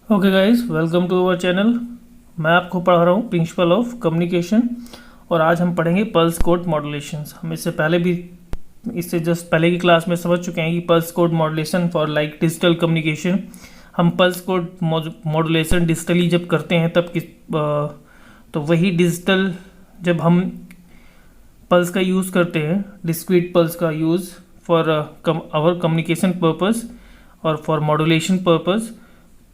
Okay guys, welcome to our channel. मैं आपको पढ़ा रहा हूँ प्रिंसिपल ऑफ कम्युनिकेशन और आज हम पढ़ेंगे पल्स कोड मॉड्यूलेशंस। हम इससे जस्ट पहले की क्लास में समझ चुके हैं कि pulse code modulation for like digital communication. हम पल्स कोड मॉड्यूलेशन डिजिटली जब करते हैं तब तो वही डिजिटल जब हम पल्स का यूज़ करते हैं, डिस्क्रीट पल्स का use for our communication purpose और फॉर मॉड्यूलेशन पर्पस,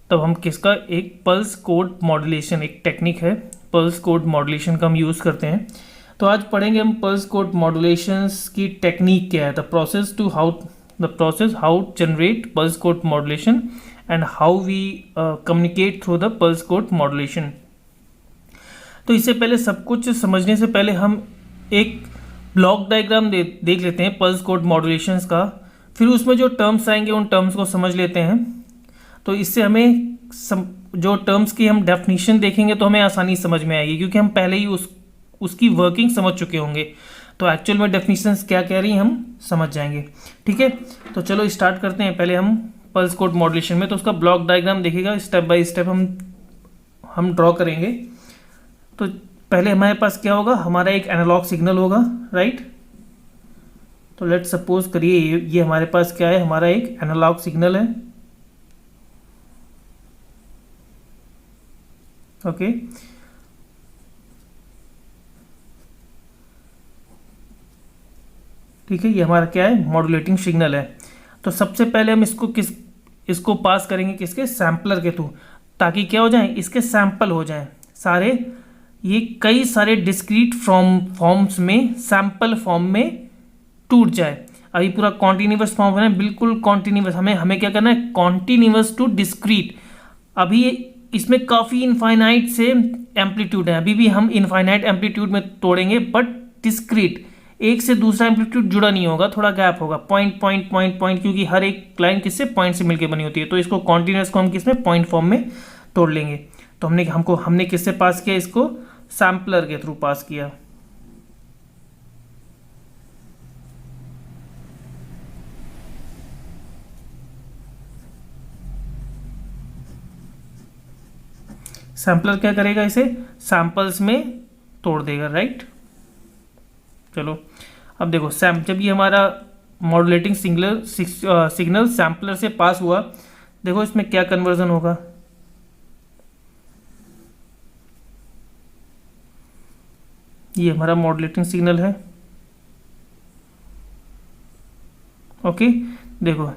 तब हम किसका एक पल्स कोड मॉड्यूलेशन एक टेक्निक है, पल्स कोड मॉड्यूलेशन का हम यूज़ करते हैं। तो आज पढ़ेंगे हम पल्स कोड मॉड्यूलेशंस की टेक्निक क्या है, the process how generate pulse code modulation and how we communicate through the pulse code modulation. तो इससे पहले सब कुछ समझने से पहले हम एक ब्लॉक डायग्राम देख लेते हैं पल्स कोड मॉड्यूलेशंस का, फिर उसमें जो टर्म्स आएंगे उन टर्म्स को समझ लेते हैं। तो इससे हमें जो टर्म्स की हम डेफिनेशन देखेंगे तो हमें आसानी समझ में आएगी, क्योंकि हम पहले ही उसकी वर्किंग समझ चुके होंगे। तो एक्चुअल में डेफिनेशंस क्या कह रही हैं हम समझ जाएंगे। ठीक है, तो चलो स्टार्ट करते हैं। पहले हम पल्स कोड मॉड्यूलेशन में तो उसका ब्लॉक डायग्राम देखिएगा, स्टेप बाय स्टेप हम ड्रॉ करेंगे। तो पहले हमारे पास क्या होगा, हमारा एक एनालॉग सिग्नल होगा, राइट। तो लेट्स सपोज करिए ये हमारे पास क्या है, हमारा एक एनालॉग सिग्नल है। ओके, ठीक है, ये हमारा क्या है, मॉड्यूलेटिंग सिग्नल है। तो सबसे पहले हम इसको पास करेंगे किसके, सैम्पलर के थ्रू, ताकि क्या हो जाए, इसके सैंपल हो जाए सारे, ये कई सारे डिस्क्रीट फॉर्म्स में सैंपल फॉर्म में टूट जाए। अभी पूरा कॉन्टिन्यूस फॉर्म है, बिल्कुल कॉन्टिन्यूस, हमें क्या करना है, कॉन्टिन्यूस टू डिस्क्रीट। अभी इसमें काफ़ी इनफाइनाइट से एम्पलीट्यूड है, अभी भी हम इनफाइनाइट एम्पलीट्यूड में तोड़ेंगे, बट डिस्क्रीट, एक से दूसरा एम्पलीट्यूड जुड़ा नहीं होगा, थोड़ा गैप होगा, पॉइंट पॉइंट पॉइंट पॉइंट, क्योंकि हर एक लाइन किससे, पॉइंट से मिलकर बनी होती है। तो इसको कॉन्टिन्यूस को हम किसमें, पॉइंट फॉर्म में तोड़ लेंगे। तो हमने किससे पास किया, इसको सैम्पलर के थ्रू पास किया। सैम्पलर क्या करेगा, इसे सैंपल्स में तोड़ देगा, राइट। चलो अब देखो, जब ये हमारा मॉड्यूलेटिंग सिग्नल सैम्पलर से पास हुआ, देखो इसमें क्या कन्वर्जन होगा। ये हमारा मॉड्यूलेटिंग सिग्नल है। ओके, देखो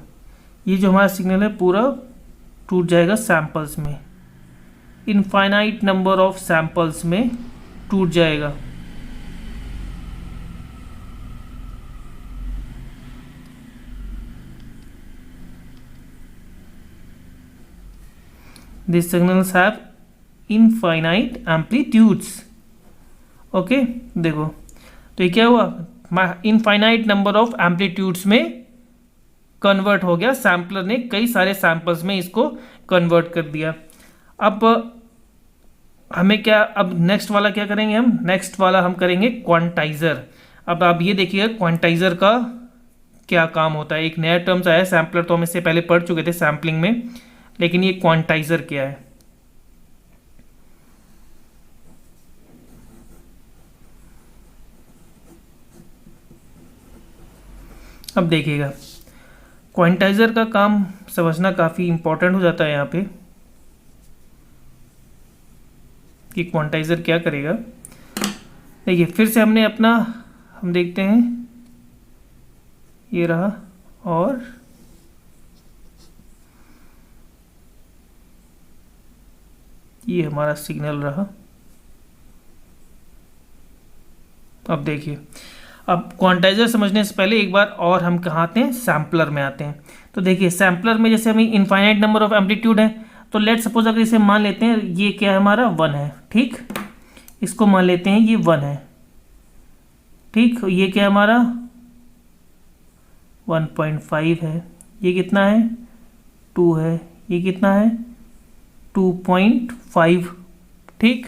ये जो हमारा सिग्नल है पूरा टूट जाएगा सैंपल्स में, इनफाइनाइट नंबर ऑफ सैंपल्स में टूट जाएगा। These signals have infinite amplitudes. Okay, देखो तो ये क्या हुआ, इनफाइनाइट नंबर ऑफ एम्पलीट्यूड्स में कन्वर्ट हो गया, सैम्पलर ने कई सारे सैंपल्स में इसको कन्वर्ट कर दिया। अब हमें क्या, अब नेक्स्ट वाला क्या करेंगे नेक्स्ट वाला हम करेंगे क्वांटाइजर। अब आप ये देखिए क्वांटाइजर का क्या काम होता है। एक नया टर्म्स आया है, सैम्पलर तो हम इससे पहले पढ़ चुके थे सैम्पलिंग में, लेकिन ये क्वांटाइजर क्या है। अब देखिएगा, क्वांटाइजर का काम समझना काफ़ी इंपॉर्टेंट हो जाता है यहाँ पे, कि क्वांटाइजर क्या करेगा। देखिए फिर से हम देखते हैं, ये रहा और ये हमारा सिग्नल रहा। अब देखिए, अब क्वांटाइजर समझने से पहले एक बार और हम कहाँ आते हैं, सैम्पलर में आते हैं। तो देखिए सैम्पलर में जैसे हमें इनफाइनाइट नंबर ऑफ एम्पलीट्यूड है, तो लेट सपोज अगर इसे मान लेते हैं, ये क्या है हमारा 1 है, ठीक, इसको मान लेते हैं ये 1 है, ठीक, ये क्या है हमारा 1.5 है, ये कितना है 2 है, ये कितना है 2.5, ठीक,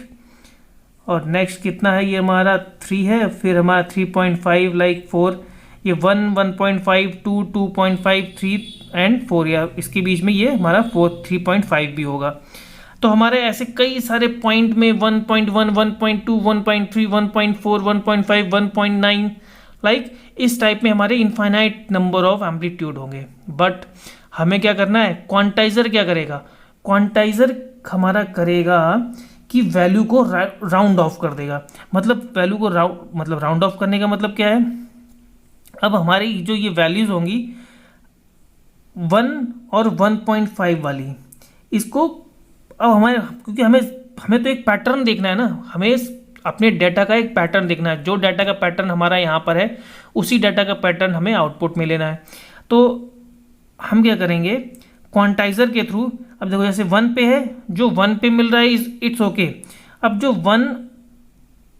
और नेक्स्ट कितना है, ये हमारा 3 है, फिर हमारा 3.5 लाइक 4, ये 1, 1.5, 2, 2.5, 3 एंड 4, या इसके बीच में ये हमारा 3.5 भी होगा। तो हमारे ऐसे कई सारे पॉइंट में 1.1, 1.2, 1.3, 1.4, 1.5, 1.9 लाइक इस टाइप में हमारे इनफाइनाइट नंबर ऑफ एम्पलीट्यूड होंगे। बट हमें क्या करना है, क्वांटाइजर क्या करेगा, क्वांटाइजर हमारा करेगा कि वैल्यू को राउंड ऑफ कर देगा। मतलब वैल्यू को राउंड ऑफ करने का मतलब क्या है, अब हमारी जो ये वैल्यूज होंगी 1 और 1.5 वाली, इसको अब हमारे, क्योंकि हमें तो एक पैटर्न देखना है ना, हमें अपने डाटा का एक पैटर्न देखना है। जो डाटा का पैटर्न हमारा यहाँ पर है उसी डाटा का पैटर्न हमें आउटपुट में लेना है। तो हम क्या करेंगे, क्वांटाइजर के थ्रू, अब देखो जैसे 1 पे है, जो 1 पे मिल रहा है इट्स ओके। अब जो 1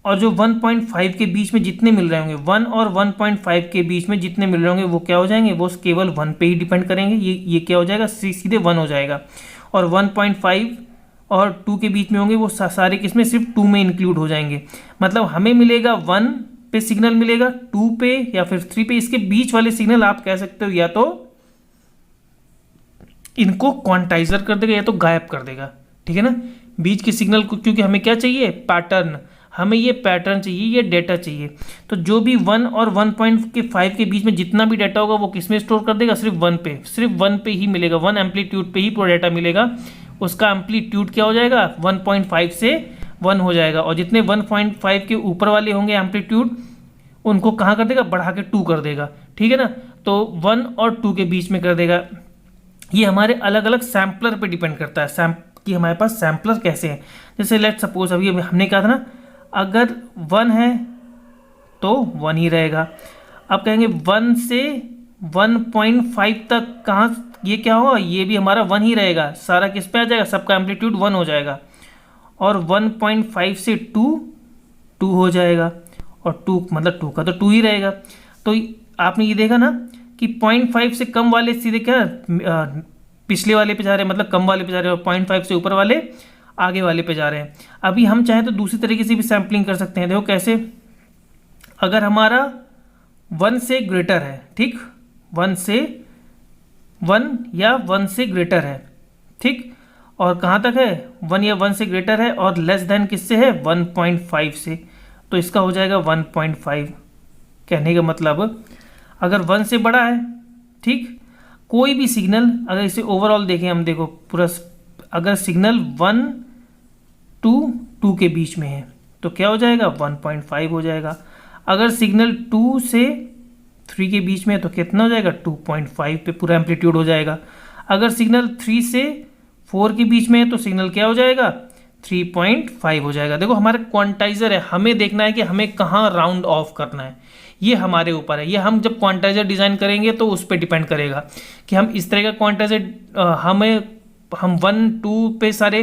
और जो 1.5 के बीच में जितने मिल रहे होंगे, 1 और 1.5 के बीच में जितने मिल रहे होंगे वो क्या हो जाएंगे, वो केवल 1 पे ही डिपेंड करेंगे। ये क्या हो जाएगा, सीधे 1 हो जाएगा। और 1.5 और 2 के बीच में होंगे वो सारे किसमें, सिर्फ 2 में इंक्लूड हो जाएंगे। मतलब हमें मिलेगा 1 पे सिग्नल मिलेगा, 2 पे या फिर 3 पे। इसके बीच वाले सिग्नल आप कह सकते हो या तो इनको क्वांटाइजर कर देगा या तो गायब कर देगा, ठीक है ना, बीच के सिग्नल को। क्योंकि हमें क्या चाहिए, पैटर्न, हमें ये पैटर्न चाहिए, ये डेटा चाहिए। तो जो भी 1 और 1.5 के बीच में जितना भी डाटा होगा वो किस में स्टोर कर देगा, सिर्फ 1 पे, सिर्फ 1 पे ही मिलेगा, 1 एम्पलीट्यूड पे ही पूरा डाटा मिलेगा। उसका एम्पलीट्यूड क्या हो जाएगा, 1.5 से 1 हो जाएगा। और जितने 1.5 के ऊपर वाले होंगे एम्पलीट्यूड, उनको कहाँ कर देगा, बढ़ा के 2 कर देगा, ठीक है ना। तो 1 और 2 के बीच में कर देगा। ये हमारे अलग अलग सैम्पलर पे डिपेंड करता है कि हमारे पास सैम्पलर कैसे हैं। जैसे लेट सपोज अभी हमने कहा था ना, अगर 1 है तो 1 ही रहेगा। अब कहेंगे 1 से 1.5 तक कहाँ, ये क्या होगा, ये भी हमारा 1 ही रहेगा। सारा किस पे आ जाएगा, सबका एम्पलीट्यूड 1 हो जाएगा। और 1.5 से 2 हो जाएगा। और 2 मतलब 2 का तो 2 ही रहेगा। तो आपने ये देखा ना कि 0.5 से कम वाले सीधे क्या पिछले वाले पे जा रहे हैं, मतलब कम वाले पे जा रहे हैं, और 0.5 से ऊपर वाले आगे वाले पे जा रहे हैं। अभी हम चाहें तो दूसरी तरीके से भी सैम्पलिंग कर सकते हैं। देखो कैसे, अगर हमारा 1 से ग्रेटर है, ठीक, 1 से 1 या 1 से ग्रेटर है, ठीक, और कहाँ तक है, 1 या 1 से ग्रेटर है, और लेस देन किससे है, 1.5 से, तो इसका हो जाएगा 1.5। कहने का मतलब अगर 1 से बड़ा है, ठीक, कोई भी सिग्नल, अगर इसे ओवरऑल देखें हम, देखो पूरा, अगर सिग्नल 1 to 2 के बीच में है तो क्या हो जाएगा, 1.5 हो जाएगा। अगर सिग्नल 2 से 3 के बीच में है तो कितना हो जाएगा, 2.5 पे पूरा एम्पलीट्यूड हो जाएगा। अगर सिग्नल 3 से 4 के बीच में है तो सिग्नल क्या हो जाएगा, 3.5 हो जाएगा। देखो हमारा क्वांटाइजर है, हमें देखना है कि हमें कहाँ राउंड ऑफ करना है, ये हमारे ऊपर है। ये हम जब क्वांटाइजर डिज़ाइन करेंगे तो उस पर डिपेंड करेगा कि हम इस तरह का क्वांटाइजर हम 1, 2 पे सारे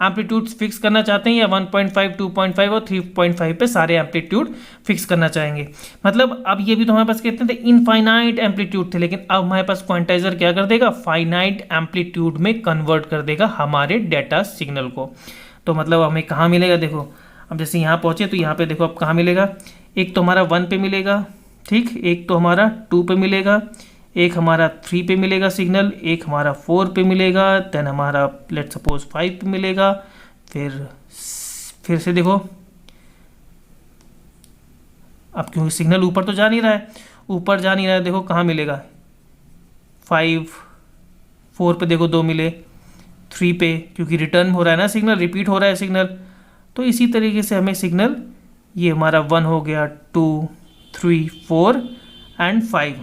एम्पलीट्यूड फिक्स करना चाहते हैं, या 1.5, 2.5 और 3.5 पे सारे एम्पलीट्यूड फिक्स करना चाहेंगे। मतलब अब ये भी तो हमारे पास कहते थे इनफाइनाइट एम्पलीट्यूड थे, लेकिन अब हमारे पास क्वांटाइजर क्या कर देगा, फाइनाइट एम्पलीट्यूड में कन्वर्ट कर देगा हमारे डेटा सिग्नल को। तो मतलब हमें कहाँ मिलेगा, देखो अब जैसे यहाँ पहुँचे तो यहाँ पे देखो अब कहाँ मिलेगा, एक तो हमारा 1 पे मिलेगा, ठीक, एक तो हमारा 2 पे मिलेगा, एक हमारा 3 पे मिलेगा सिग्नल, एक हमारा 4 पे मिलेगा, देन हमारा लेट सपोज 5 पे मिलेगा। फिर से देखो, अब क्योंकि सिग्नल ऊपर तो जा नहीं रहा है, ऊपर जा नहीं रहा है, देखो कहाँ मिलेगा, 5, 4 पे देखो 2 मिले, 3 पे क्योंकि रिटर्न हो रहा है ना सिग्नल, रिपीट हो रहा है सिग्नल। तो इसी तरीके से हमें सिग्नल, ये हमारा 1 हो गया, 2, 3, 4 एंड 5,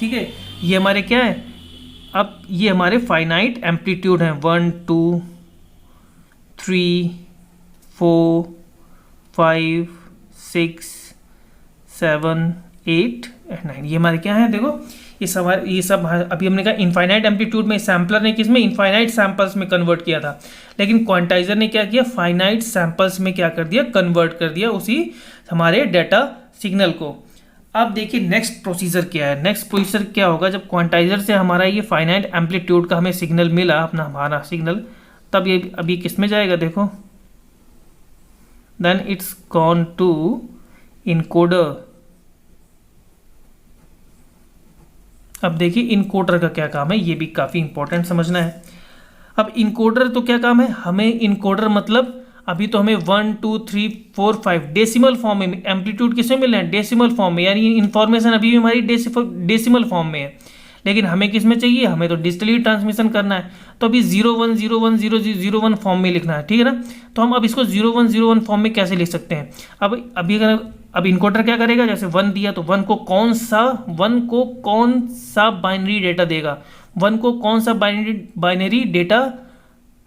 ठीक है। ये हमारे क्या है, अब ये हमारे फाइनाइट एम्पलीट्यूड हैं, 1, 2, 3, 4, 5, 6, 7, 8 एंड 9। ये हमारे क्या है, देखो ये सब अभी हमने कहा इनफाइनाइट एम्पलीट्यूड में, सैम्पलर ने किसमें, इनफाइनाइट सैम्पल्स में कन्वर्ट किया था, लेकिन क्वांटाइजर ने क्या किया, फाइनाइट सैम्पल्स में क्या कर दिया, कन्वर्ट कर दिया उसी हमारे डाटा सिग्नल को। अब देखिए नेक्स्ट प्रोसीजर क्या है, नेक्स्ट प्रोसीजर क्या होगा, जब क्वांटाइजर से हमारा ये फाइनाइट एम्पलीट्यूड का हमें सिग्नल मिला, अपना हमारा सिग्नल, तब ये अभी किस में जाएगा, देखो then it's gone to encoder. अब देखिए इनकोडर का क्या काम है, ये भी काफ़ी इंपॉर्टेंट समझना है। अब इनकोडर तो क्या काम है, हमें इनकोडर मतलब अभी तो हमें 1 2 3 4 5 डेसिमल फॉर्म में एम्पलीट्यूड किसमें मिल रहे हैं, डेसिमल फॉर्म में, यानी इन्फॉर्मेशन अभी भी हमारी डेसिमल फॉर्म में है। लेकिन हमें किस में चाहिए, हमें तो डिजिटली ट्रांसमिशन करना है, तो अभी 01010001 फॉर्म में लिखना है, ठीक है ना। तो हम अब इसको 0101 फॉर्म में कैसे लिख सकते हैं। अभी अगर अब इनकोडर क्या करेगा, जैसे 1 दिया तो 1 को कौन सा बाइनरी डेटा देगा, 1 को कौन सा बाइनरी डेटा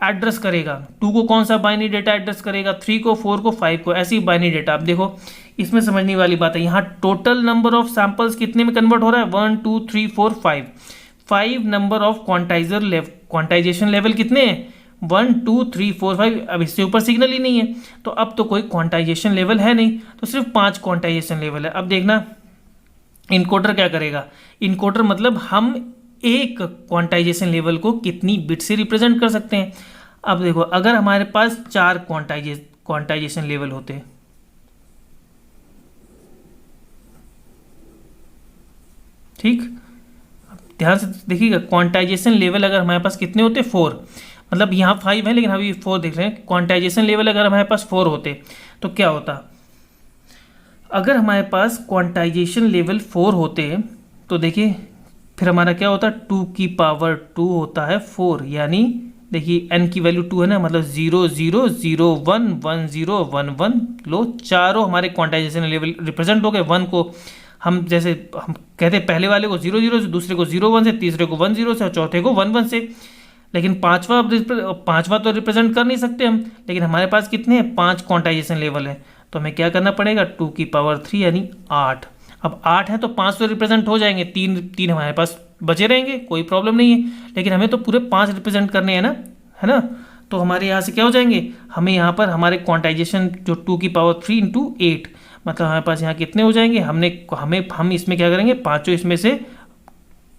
एड्रेस करेगा, 2 को कौन सा बाइनरी डेटा एड्रेस करेगा, 3 को, 4 को, 5 को, ऐसी बाइनरी डेटा। अब देखो इसमें समझने वाली बात है, यहाँ टोटल नंबर ऑफ सैंपल्स कितने में कन्वर्ट हो रहा है, 1 2 3 4 5, 5 नंबर ऑफ क्वांटाइजेशन लेवल कितने हैं, 1 2 3 4 5। अब इससे ऊपर सिग्नल ही नहीं है, तो अब तो कोई क्वांटाइजेशन लेवल है नहीं, तो सिर्फ 5 क्वांटाइजेशन लेवल है। अब देखना इनकोडर क्या करेगा, इनकोडर मतलब हम एक क्वांटाइजेशन लेवल को कितनी बिट से रिप्रेजेंट कर सकते हैं। अब देखो अगर हमारे पास 4 क्वांटाइजेशन लेवल होते, ठीक, ध्यान से देखिएगा, क्वांटाइजेशन लेवल अगर हमारे पास कितने होते, 4, मतलब यहाँ 5 है लेकिन अभी 4 देख रहे हैं। क्वांटाइजेशन लेवल अगर हमारे पास 4 होते तो क्या होता, अगर हमारे पास क्वांटाइजेशन लेवल 4 होते तो देखिए फिर हमारा क्या होता, 2 की पावर 2 होता है 4, यानी देखिए n की वैल्यू 2 है ना, मतलब 0 0 0 1 1 0 1 1। लो चारों हमारे क्वांटाइजेशन लेवल रिप्रेजेंट हो गए। 1 को हम जैसे हम कहते हैं पहले वाले को 0 0 से, दूसरे को 0 1 से, तीसरे को 1 0 से और चौथे को 1 1 से। लेकिन पांचवा तो रिप्रेजेंट कर नहीं सकते हम, लेकिन हमारे पास कितने हैं, 5 क्वांटाइजेशन लेवल है, तो हमें क्या करना पड़ेगा, 2 की पावर 3 यानी 8। अब 8 है तो 5 तो रिप्रेजेंट हो जाएंगे, तीन हमारे पास बचे रहेंगे, कोई प्रॉब्लम नहीं है। लेकिन हमें तो पूरे 5 रिप्रेजेंट करने हैं ना, है ना। तो हमारे यहाँ से क्या हो जाएंगे, हमें यहाँ पर हमारे क्वांटाइजेशन जो 2 की पावर 3 इंटू 8, मतलब हमारे पास यहाँ कितने हो जाएंगे, हम इसमें क्या करेंगे, पाँचों इसमें से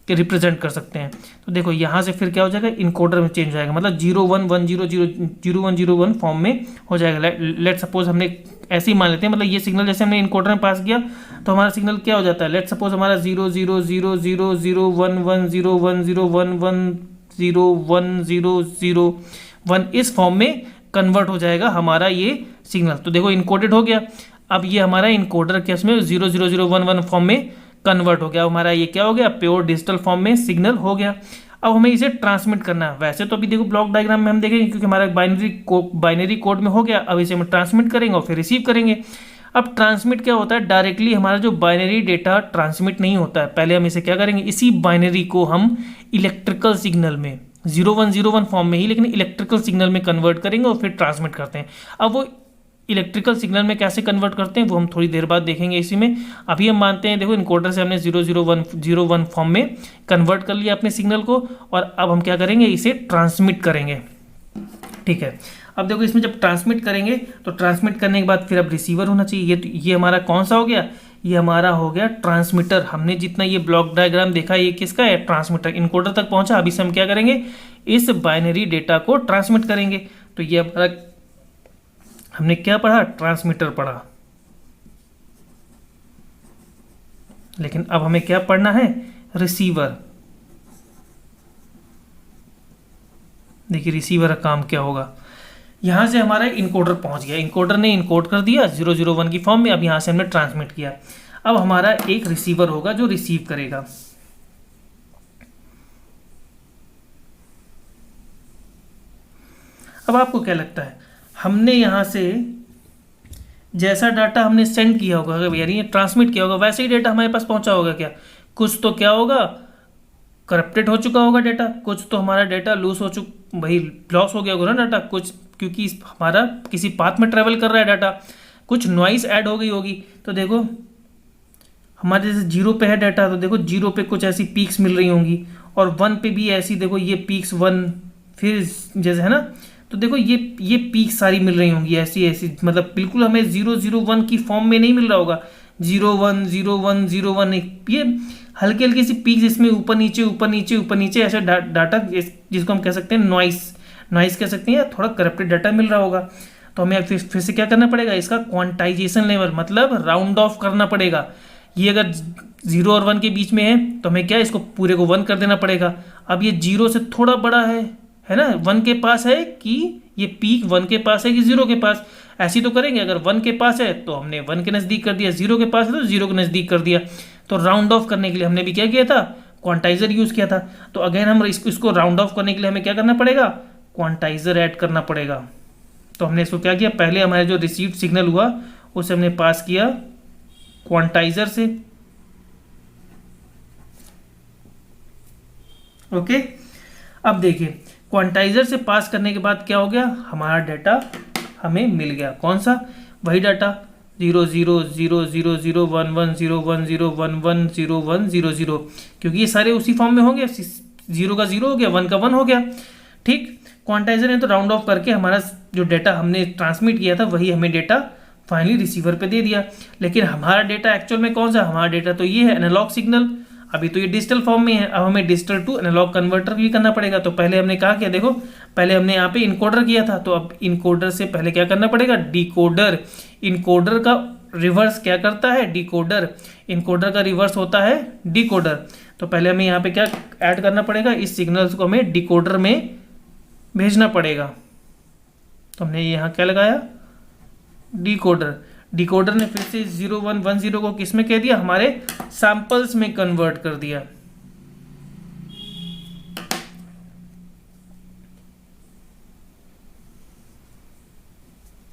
रिप्रेजेंट कर सकते हैं। तो देखो यहाँ से फिर क्या हो जाएगा, इनकोडर में चेंज हो जाएगा, मतलब 0 1 1 0 0 0 1 0 1 फॉर्म में हो जाएगा। लेट सपोज हमने ऐसे ही मान लेते हैं, मतलब ये सिग्नल जैसे हमने इनकोडर में पास किया तो हमारा सिग्नल क्या हो जाता है, लेट सपोज हमारा 0 0 0 0 0 1 1 0 1 0 1 1 0 1 0 0 1 इस फॉर्म में कन्वर्ट हो जाएगा हमारा ये सिग्नल। तो देखो इनकोडेड हो गया। अब ये हमारा इनकोडर केस में 0 0 0 1 1 फॉर्म में कन्वर्ट हो गया, हमारा ये क्या हो गया, प्योर डिजिटल फॉर्म में सिग्नल हो गया। अब हमें इसे ट्रांसमिट करना है। वैसे तो अभी देखो ब्लॉक डायग्राम में हम देखेंगे क्योंकि हमारा बाइनरी कोड में हो गया, अब इसे हम ट्रांसमिट करेंगे और फिर रिसीव करेंगे। अब ट्रांसमिट क्या होता है, डायरेक्टली हमारा जो बाइनरी डेटा ट्रांसमिट नहीं होता है, पहले हम इसे क्या करेंगे, इसी बाइनरी को हम इलेक्ट्रिकल सिग्नल में 0101 फॉर्म में ही, लेकिन इलेक्ट्रिकल सिग्नल में कन्वर्ट करेंगे और फिर ट्रांसमिट करते हैं। अब वो इलेक्ट्रिकल सिग्नल में कैसे कन्वर्ट करते हैं वो हम थोड़ी देर बाद देखेंगे इसी में। अभी हम मानते हैं देखो इनकोडर से हमने 001 फॉर्म में कन्वर्ट कर लिया अपने सिग्नल को, और अब हम क्या करेंगे, इसे ट्रांसमिट करेंगे। ठीक है, अब देखो इसमें जब ट्रांसमिट करेंगे तो ट्रांसमिट करने के बाद फिर अब रिसीवर होना चाहिए। ये हमारा कौन सा हो गया, ये हमारा हो गया ट्रांसमीटर। हमने जितना ये ब्लॉक डायग्राम देखा ये किसका है, ट्रांसमीटर। इनकोडर तक पहुंचा, अभी से हम क्या करेंगे, इस बाइनरी डेटा को ट्रांसमिट करेंगे। तो ये हमारा हमने क्या पढ़ा, ट्रांसमीटर पढ़ा। लेकिन अब हमें क्या पढ़ना है, रिसीवर। देखिए रिसीवर का काम क्या होगा, यहां से हमारा इनकोडर पहुंच गया, इनकोडर ने इनकोड कर दिया 001 की फॉर्म में। अब यहां से हमने ट्रांसमिट किया। अब हमारा एक रिसीवर होगा जो रिसीव करेगा। अब आपको क्या लगता है, हमने यहां से जैसा डाटा हमने सेंड किया होगा, यानी ट्रांसमिट किया होगा, वैसे ही डेटा हमारे पास पहुंचा होगा क्या, कुछ तो क्या होगा, करप्टेड हो चुका होगा डेटा, कुछ तो हमारा डेटा लूज हो चुका, वही लॉस हो गया होगा ना डाटा, कुछ क्योंकि हमारा किसी पाथ में ट्रेवल कर रहा है डाटा, कुछ नॉइस ऐड हो गई होगी। तो देखो हमारे जैसे 0 पे है डाटा, तो देखो 0 पे कुछ ऐसी पीक्स मिल रही होंगी, और 1 पे भी ऐसी, देखो ये पीक्स 1 फिर जैसे है ना, तो देखो ये पीक सारी मिल रही होंगी ऐसी ऐसी, मतलब बिल्कुल हमें 001 की फॉर्म में नहीं मिल रहा होगा, 01 01 01, ये हल्की हल्की सी पीक्स इसमें ऊपर नीचे ऊपर नीचे ऊपर नीचे ऐसे डाटा, जिसको हम कह सकते हैं नॉइस कह सकते हैं, या थोड़ा करप्टेड डाटा मिल रहा होगा। तो हमें फिर से क्या करना पड़ेगा, इसका क्वांटाइजेशन लेवल मतलब राउंड ऑफ करना पड़ेगा, ये अगर 0 और 1 के बीच में है तो हमें क्या इसको पूरे को 1 कर देना पड़ेगा। अब ये 0 से थोड़ा बड़ा है ना, 1 के पास है कि ये पीक 1 के पास है कि 0 के पास, ऐसी तो करेंगे। अगर 1 के पास है तो हमने 1 के नज़दीक कर दिया, 0 के पास है तो 0 के नज़दीक कर दिया। तो राउंड ऑफ करने के लिए हमने भी क्या किया था, क्वांटाइजर यूज़ किया था। तो अगेन हम इसको राउंड ऑफ करने के लिए हमें क्या करना पड़ेगा, क्वांटाइजर ऐड करना पड़ेगा। तो हमने इसको क्या किया, पहले हमारे जो रिसीव्ड सिग्नल हुआ उसे हमने पास किया क्वांटाइजर से। ओके, अब देखिए क्वांटाइजर से पास करने के बाद क्या हो गया, हमारा डाटा हमें मिल गया। कौन सा, वही डाटा 0 0 0 0 0 1 1 0 1 0 1 1 0 1 0 0, क्योंकि ये सारे उसी फॉर्म में होंगे। 0 का 0 हो गया, 1 का 1 हो गया। ठीक, क्वांटाइजर ने तो राउंड ऑफ करके हमारा जो डेटा हमने ट्रांसमिट किया था वही हमें डेटा फाइनली रिसीवर पे दे दिया। लेकिन हमारा डेटा एक्चुअल में कौन सा, हमारा डेटा तो ये है एनालॉग सिग्नल। अभी तो ये डिजिटल फॉर्म में है, अब हमें डिजिटल टू एनालॉग कन्वर्टर भी करना पड़ेगा। तो पहले हमने कहा क्या, देखो पहले हमने यहाँ पे इनकोडर किया था, तो अब इनकोडर से पहले क्या करना पड़ेगा, डिकोडर। इनकोडर का रिवर्स क्या करता है, डिकोडर। इनकोडर का रिवर्स होता है डिकोडर। तो पहले हमें यहाँ पे क्या ऐड करना पड़ेगा, इस सिग्नल्स को हमें डिकोडर में भेजना पड़ेगा। तो हमने यहाँ क्या लगाया, डिकोडर। डिकोडर ने फिर से 0 1 1 0 को किस में कह दिया, हमारे सैंपल्स में कन्वर्ट कर दिया।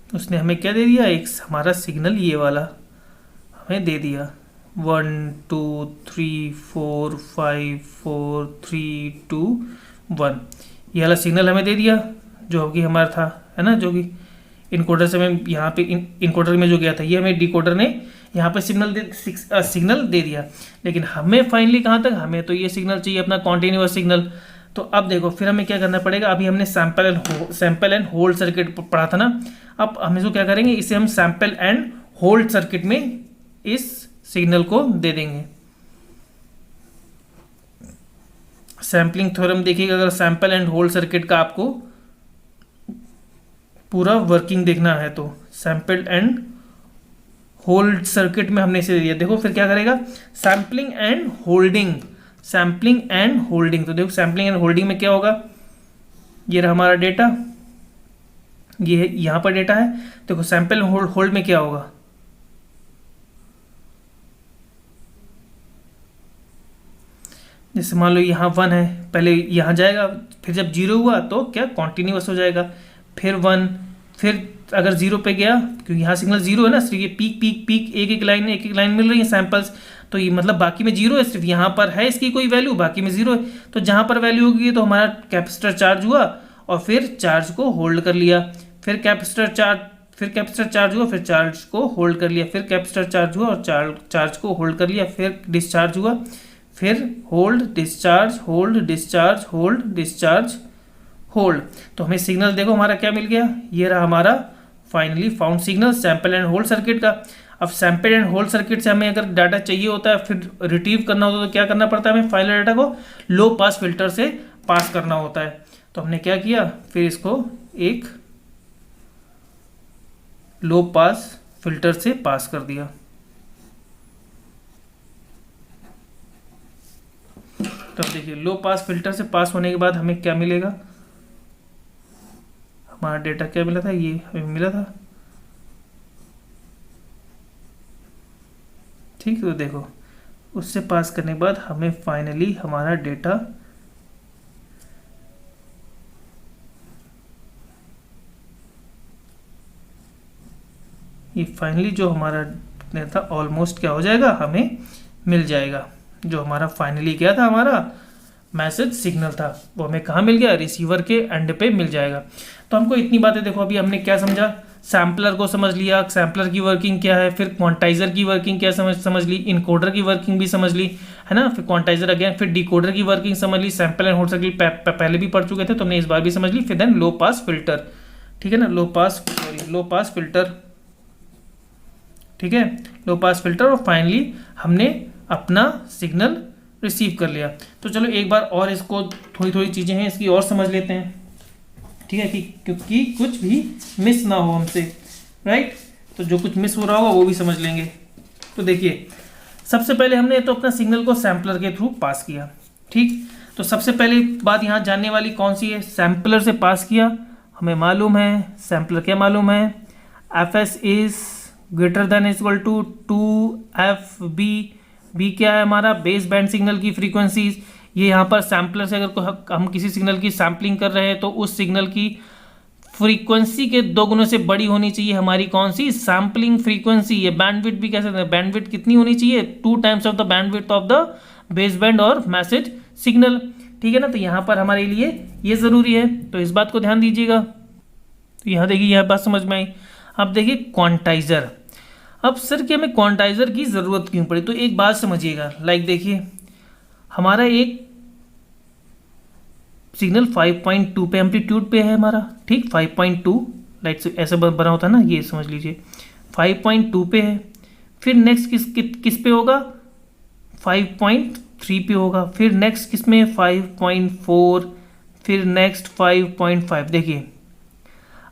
उसने हमें क्या दे दिया, एक हमारा सिग्नल ये वाला हमें दे दिया 1 2 3 4 5 4 3 2 1, ये वाला सिग्नल हमें दे दिया जो कि हमारा था, है ना, जो कि इनकोडर से हमें यहाँ पे इनकोडर में जो गया था, ये हमें डिकोडर ने यहाँ पे सिग्नल दे दिया। लेकिन हमें फाइनली कहाँ तक, हमें तो ये सिग्नल चाहिए अपना कॉन्टिन्यूअस सिग्नल। तो अब देखो फिर हमें क्या करना पड़ेगा, अभी हमने सैंपल एंड होल्ड सर्किट पढ़ा था ना, अब हम इसको क्या करेंगे, इसे हम सैंपल एंड होल्ड सर्किट में इस सिग्नल को दे देंगे। सैम्पलिंग थ्योरम देखिएगा, अगर सैंपल एंड होल्ड सर्किट का आपको पूरा वर्किंग देखना है तो सैंपल एंड होल्ड सर्किट में हमने इसे दिया। देखो फिर क्या करेगा, sampling and holding, sampling and holding. तो देखो सैम्पलिंग एंड होल्डिंग में क्या होगा, ये रहा हमारा डेटा, ये यहाँ पर डेटा है। देखो सैंपल एंड होल्ड में क्या होगा, जैसे मान लो यहाँ 1 है, पहले यहाँ जाएगा, फिर जब 0 हुआ तो क्या कॉन्टिन्यूअस हो जाएगा, फिर 1, फिर अगर 0 पे गया, क्योंकि यहाँ सिग्नल 0 है ना, सिर्फ ये पीक पीक पीक एक एक लाइन मिल रही है सैंपल्स, तो ये मतलब बाकी में 0 है, सिर्फ यहाँ पर है इसकी कोई वैल्यू, बाकी में 0 है। तो जहाँ पर वैल्यू होगी तो हमारा कैपेसिटर चार्ज हुआ और फिर चार्ज को होल्ड कर लिया, फिर कैपेसिटर चार्ज हुआ, फिर चार्ज को होल्ड कर लिया, फिर कैपेसिटर चार्ज हुआ और चार्ज को होल्ड कर लिया, फिर डिस्चार्ज हुआ, फिर hold discharge hold discharge hold discharge hold. तो हमें सिग्नल देखो हमारा क्या मिल गया, ये रहा हमारा finally found signal sample and hold circuit का। अब सैंपल एंड होल्ड सर्किट से हमें अगर डाटा चाहिए होता है, फिर रिट्रीव करना होता है, तो क्या करना पड़ता है, हमें फाइनल डाटा को लो पास फिल्टर से पास करना होता है। तो हमने क्या किया, फिर इसको एक लो पास फिल्टर से पास कर दिया। तो देखिए लो पास फिल्टर से पास होने के बाद हमें क्या मिलेगा, हमारा डेटा क्या मिला था, ये हमें मिला था। ठीक, तो देखो उससे पास करने के बाद हमें फाइनली हमारा डेटा ये फाइनली जो हमारा था ऑलमोस्ट क्या हो जाएगा, हमें मिल जाएगा। जो हमारा फाइनली क्या था, हमारा मैसेज सिग्नल था, वो हमें कहाँ मिल गया, रिसीवर के एंड पे मिल जाएगा। तो हमको इतनी बातें देखो, अभी हमने क्या समझा, सैम्पलर को समझ लिया, सैम्पलर की वर्किंग क्या है, फिर क्वांटाइजर की वर्किंग क्या समझ ली, इनकोडर की वर्किंग भी समझ ली, है ना, फिर क्वांटाइजर अगेन, फिर डिकोडर की वर्किंग समझ ली, सैंपल एंड होल्ड सर्किट पहले भी पढ़ चुके थे तो हमने इस बार भी समझ ली। फिर देन लो पास फिल्टर, ठीक है ना, लो पास फिल्टर, ठीक है, लो पास फिल्टर, और फाइनली हमने अपना सिग्नल रिसीव कर लिया। तो चलो एक बार और इसको थोड़ी चीज़ें हैं इसकी और समझ लेते हैं, ठीक है, कि क्योंकि कुछ भी मिस ना हो हमसे, राइट। तो जो कुछ मिस हो रहा होगा वो भी समझ लेंगे। तो देखिए सबसे पहले हमने तो अपना सिग्नल को सैम्पलर के थ्रू पास किया, ठीक। तो सबसे पहली बात यहाँ जानने वाली कौन सी है, सैम्पलर से पास किया। हमें मालूम है सैम्पलर क्या मालूम है, F S is greater than equal to 2FB। B क्या है हमारा, बेस बैंड सिग्नल की फ्रीक्वेंसीज। ये यहाँ पर सैम्पलर से अगर हम किसी सिग्नल की सैम्पलिंग कर रहे हैं तो उस सिग्नल की फ्रीक्वेंसी के 2 गुना से बड़ी होनी चाहिए हमारी कौन सी, सैम्पलिंग फ्रीक्वेंसी। ये बैंडविड्थ भी कह सकते हैं, बैंडविड्थ कितनी होनी चाहिए, 2 times of the bandwidth of the base band और मैसेज सिग्नल, ठीक है ना। तो यहाँ पर हमारे लिए ये ज़रूरी है, तो इस बात को ध्यान दीजिएगा। तो यहाँ देखिए यह बात समझ में आई। अब देखिए क्वांटाइजर। अब सर कि हमें क्वांटाइजर की ज़रूरत क्यों पड़ी, तो एक बात समझिएगा। लाइक देखिए हमारा एक सिग्नल 5.2 पे एम्पलीट्यूड पे है हमारा, ठीक। 5.2 लाइक ऐसे बना होता है ना, ये समझ लीजिए 5.2 पे है। फिर नेक्स्ट किस पे होगा, 5.3 पे होगा। फिर नेक्स्ट किस में 5.4, फिर नेक्स्ट 5.5। देखिए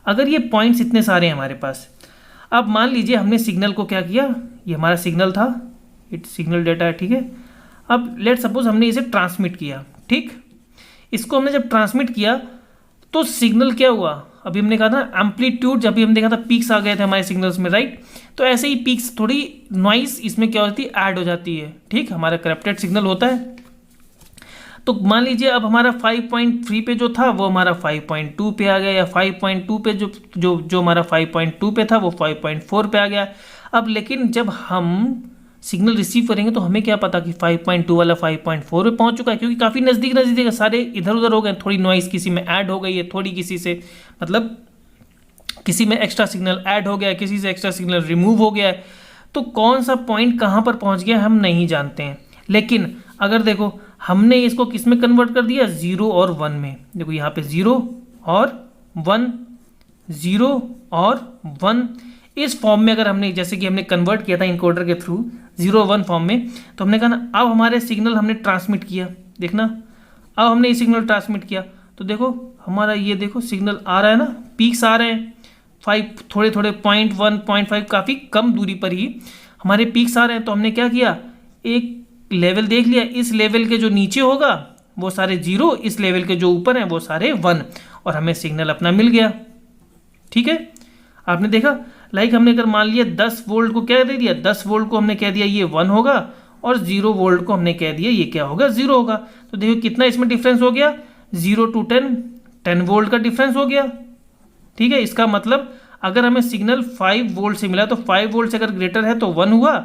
अगर ये पॉइंट्स इतने सारे हैं हमारे पास, अब मान लीजिए हमने सिग्नल को क्या किया, ये हमारा सिग्नल था, इट सिग्नल डेटा है, ठीक है। अब लेट सपोज हमने इसे ट्रांसमिट किया, ठीक। इसको हमने जब ट्रांसमिट किया तो सिग्नल क्या हुआ, अभी हमने कहा था एम्पलीट्यूड, जब भी हम देखा था पीक्स आ गए थे हमारे सिग्नल्स में, राइट। तो ऐसे ही पीक्स थोड़ी नॉइस इसमें क्या होती है, ऐड हो जाती है, ठीक। हमारा करप्टेड सिग्नल होता है। तो मान लीजिए अब हमारा 5.3 पे जो था वो हमारा 5.2 पे आ गया, या 5.2 पे जो हमारा 5.2 पे था वो 5.4 पे आ गया। अब लेकिन जब हम सिग्नल रिसीव करेंगे तो हमें क्या पता कि 5.2 वाला 5.4 पे पहुंच चुका है, क्योंकि काफ़ी नज़दीक है, सारे इधर उधर हो गए। थोड़ी नॉइस किसी में ऐड हो गई है, थोड़ी किसी से मतलब किसी में एक्स्ट्रा सिग्नल ऐड हो गया, किसी से एक्स्ट्रा सिग्नल रिमूव हो गया है। तो कौन सा पॉइंट कहाँ पर पहुँच गया हम नहीं जानते हैं। लेकिन अगर देखो हमने इसको किस में कन्वर्ट कर दिया, 0 और 1 में। देखो यहाँ पे 0 और 1, 0 और 1 इस फॉर्म में अगर हमने जैसे कि हमने कन्वर्ट किया था इनकोडर के थ्रू 0-1 फॉर्म में, तो हमने कहा ना अब हमारे सिग्नल हमने ट्रांसमिट किया, देखना अब हमने ये सिग्नल ट्रांसमिट किया तो देखो हमारा ये देखो सिग्नल आ रहा है ना, पीक्स आ रहे हैं 5 थोड़े 0.1 0.5 काफ़ी कम दूरी पर ही हमारे पीक्स आ रहे हैं। तो हमने क्या किया, एक लेवल देख लिया, इस लेवल के जो नीचे होगा वो सारे 0, इस लेवल के जो ऊपर हैं वो सारे 1, और हमें सिग्नल अपना मिल गया, ठीक है। आपने देखा लाइक हमने अगर मान लिया 10 वोल्ट को क्या दे दिया, 10 वोल्ट को हमने कह दिया ये 1 होगा, और 0 वोल्ट को हमने कह दिया ये क्या होगा, 0 होगा। तो देखो कितना इसमें डिफरेंस हो गया, 0 to 10 वोल्ट का डिफरेंस हो गया, ठीक है। इसका मतलब अगर हमें सिग्नल 5 वोल्ट से मिला तो 5 वोल्ट से अगर ग्रेटर है तो 1 हुआ,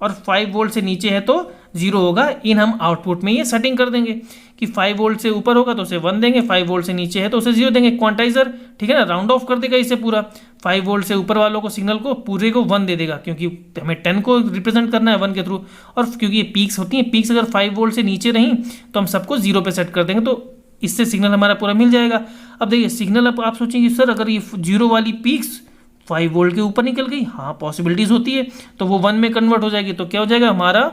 और 5 वोल्ट से नीचे है तो 0 होगा। इन हम आउटपुट में ये सेटिंग कर देंगे कि 5 वोल्ट से ऊपर होगा तो उसे 1 देंगे, 5 वोल्ट से नीचे है तो उसे 0 देंगे। क्वांटाइजर, ठीक है ना, राउंड ऑफ कर देगा इसे पूरा, 5 वोल्ट से ऊपर वालों को सिग्नल को पूरे को 1 दे देगा, क्योंकि हमें 10 को रिप्रेजेंट करना है 1 के थ्रू। और क्योंकि ये पीक्स होती हैं, पीक्स अगर 5 वोल्ट से नीचे रहीं तो हम सबको 0 पे सेट कर देंगे, तो इससे सिग्नल हमारा पूरा मिल जाएगा। अब देखिए सिग्नल, अब आप सोचेंगे सर अगर ये 0 वाली पीक्स 5 वोल्ट के ऊपर निकल गई, हाँ पॉसिबिलिटीज़ होती है, तो वो 1 में कन्वर्ट हो जाएगी, तो क्या हो जाएगा हमारा,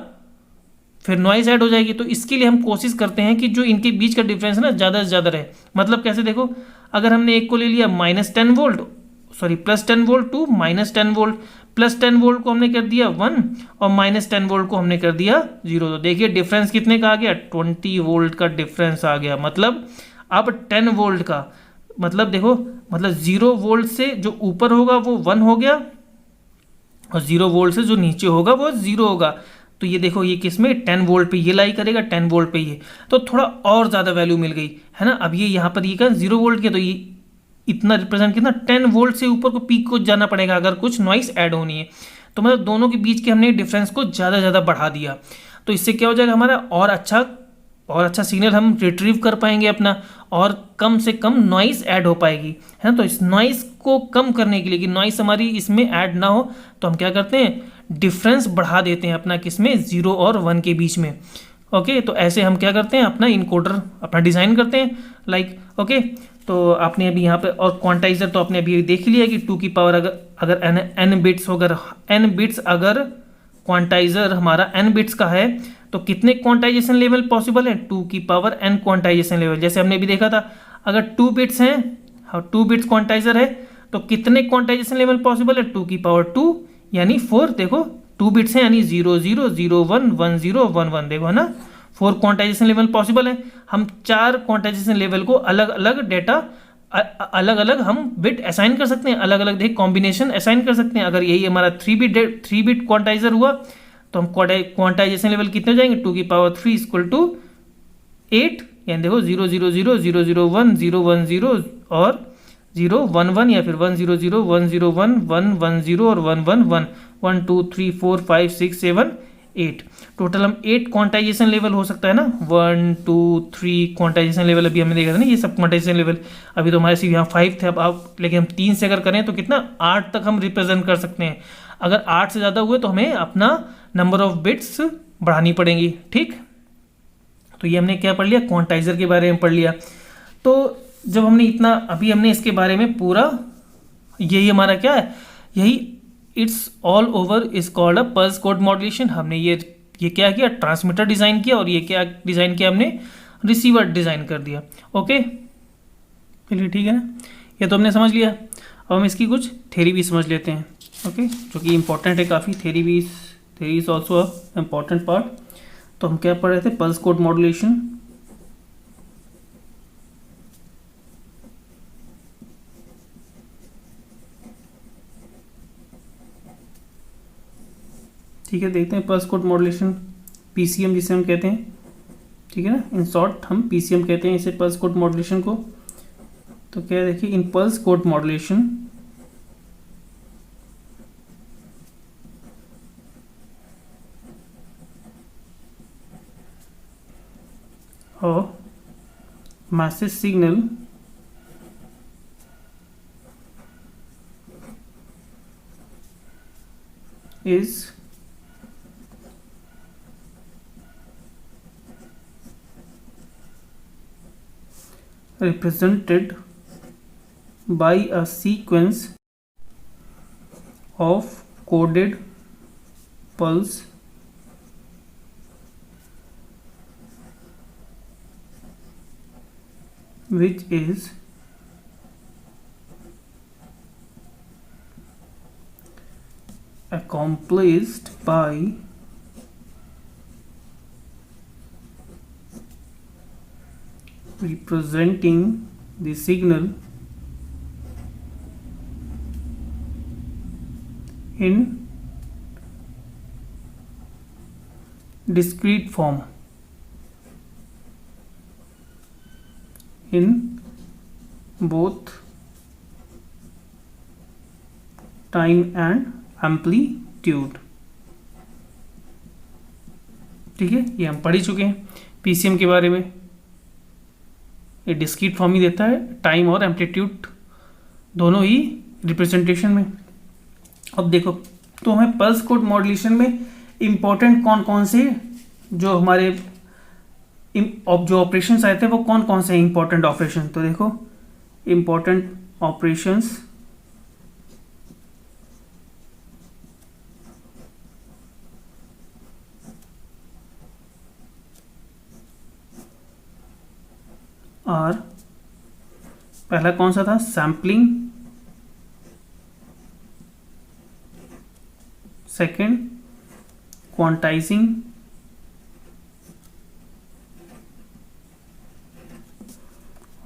फिर नॉइज ऐड हो जाएगी। तो इसके लिए हम कोशिश करते हैं कि जो इनके बीच का डिफरेंस है ना ज़्यादा से ज़्यादा रहे। मतलब कैसे, देखो अगर हमने एक को ले लिया -10 volt, sorry +10 volt to -10 volt, +10 volt को हमने कर दिया 1 और -10 वोल्ट को हमने कर दिया 0, तो देखिए डिफरेंस कितने का आ गया, 20 वोल्ट का डिफरेंस आ गया। मतलब अब 10 वोल्ट का मतलब देखो, मतलब 0 वोल्ट से जो ऊपर होगा वो 1 हो गया, और 0 वोल्ट से जो नीचे होगा वो 0 होगा। तो ये देखो ये किस में 10 वोल्ट पे ये लाई करेगा, 10 वोल्ट पे ये, तो थोड़ा और ज़्यादा वैल्यू मिल गई है ना। अब ये यहाँ पर ये का 0 वोल्ट के, तो ये इतना रिप्रेजेंट कितना 10 वोल्ट से ऊपर को पीक को जाना पड़ेगा अगर कुछ नॉइस ऐड होनी है। तो मतलब दोनों के बीच के हमने डिफरेंस को ज़्यादा ज़्यादा बढ़ा दिया, तो इससे क्या हो जाएगा हमारा और अच्छा सिग्नल हम रिट्रीव कर पाएंगे अपना, और कम से कम नॉइस ऐड हो पाएगी, है ना। तो इस नॉइस को कम करने के लिए कि नॉइस हमारी इसमें ऐड ना हो, तो हम क्या करते हैं, डिफरेंस बढ़ा देते हैं अपना किसमें, 0 और 1 के बीच में। ओके, तो ऐसे हम क्या करते हैं, अपना इनकोडर अपना डिज़ाइन करते हैं लाइक। ओके, तो आपने अभी यहाँ पे, और क्वांटाइजर तो आपने अभी देख लिया कि 2 की पावर अगर n बिट्स अगर n बिट्स अगर क्वांटाइजर हमारा n बिट्स का है तो कितने क्वांटाइजेशन लेवल पॉसिबल है, 2 की पावर n क्वांटाइजेशन लेवल। जैसे हमने भी देखा था अगर 2 बिट्स हैं, हाँ 2 बिट्स क्वांटाइजर है तो कितने क्वांटाइजेशन लेवल पॉसिबल है, 2 की पावर 2 यानी 4। देखो 2 बिट्स हैं, यानी 0 0 0 1 1 0 1 1, देखो है ना 4 क्वांटाइजेशन लेवल पॉसिबल है। हम 4 क्वांटाइजेशन लेवल को अलग अलग डेटा अलग अलग हम बिट असाइन कर सकते हैं, अलग अलग देख कॉम्बिनेशन असाइन कर सकते हैं। अगर यही हमारा 3 बिट क्वांटाइजर हुआ तो हम क्वांटाइजेशन लेवल कितने हो जाएंगे, 2 की पावर 3 इक्वल टू 8, यानी देखो 0 0 0 0 0 1 0 1 0 और 0 1 1, या फिर 1 0 0 1 0 1 1 1 0 और 1 1 1 1 2 3 4 5 6 7 8। टोटल हम 8 क्वांटाइजेशन लेवल हो सकता है ना, 1 2 3 क्वांटाइजेशन लेवल अभी हमने देखा था ना, ये सब क्वांटाइजेशन लेवल। अभी तो हमारे सिर्फ यहाँ 5 थे, अब आप लेकिन हम 3 से अगर करें तो कितना 8 तक हम रिप्रेजेंट कर सकते हैं। अगर 8 से ज़्यादा हुए तो हमें अपना नंबर ऑफ बिट्स बढ़ानी पड़ेंगी, ठीक। तो ये हमने क्या पढ़ लिया, क्वांटाइजर के बारे में पढ़ लिया। तो जब हमने इतना अभी हमने इसके बारे में पूरा, यही हमारा क्या है, यही it's all over is called a pulse code modulation. हमने ये क्या किया, ट्रांसमीटर डिज़ाइन किया, और ये क्या डिज़ाइन किया हमने, रिसीवर डिज़ाइन कर दिया। ओके चलिए ठीक है ना, ये तो हमने समझ लिया। अब हम इसकी कुछ थ्योरी भी समझ लेते हैं, ओके, जो कि इंपॉर्टेंट है काफ़ी। Theory is also a important part. तो हम क्या पढ़ रहे थे, पल्स कोड मॉड्यूलेशन। ठीक है, देखते हैं पल्स कोड मॉड्यूलेशन, पीसीएम जिसे हम कहते हैं, ठीक है ना, इन शॉर्ट हम पीसीएम कहते हैं इसे, पल्स कोड मॉड्यूलेशन को। तो क्या देखिए, इन पल्स कोड मॉड्यूलेशन और message signal is represented by a sequence of coded pulse which is accomplished by representing the signal in discrete form in both time and amplitude. ठीक है, ये हम पढ़ ही चुके हैं पीसीएम के बारे में। ये डिस्क्रीट फॉर्म ही देता है, टाइम और एम्पलीट्यूड दोनों ही रिप्रेजेंटेशन में। अब देखो, तो हमें पल्स कोड मॉड्यूलेशन में इम्पोर्टेंट कौन कौन से जो हमारे जो ऑपरेशंस आए थे वो कौन कौन से इंपॉर्टेंट ऑपरेशन। तो देखो, इम्पोर्टेंट ऑपरेशंस और पहला कौन सा था, सैम्पलिंग, सेकंड क्वांटाइजिंग,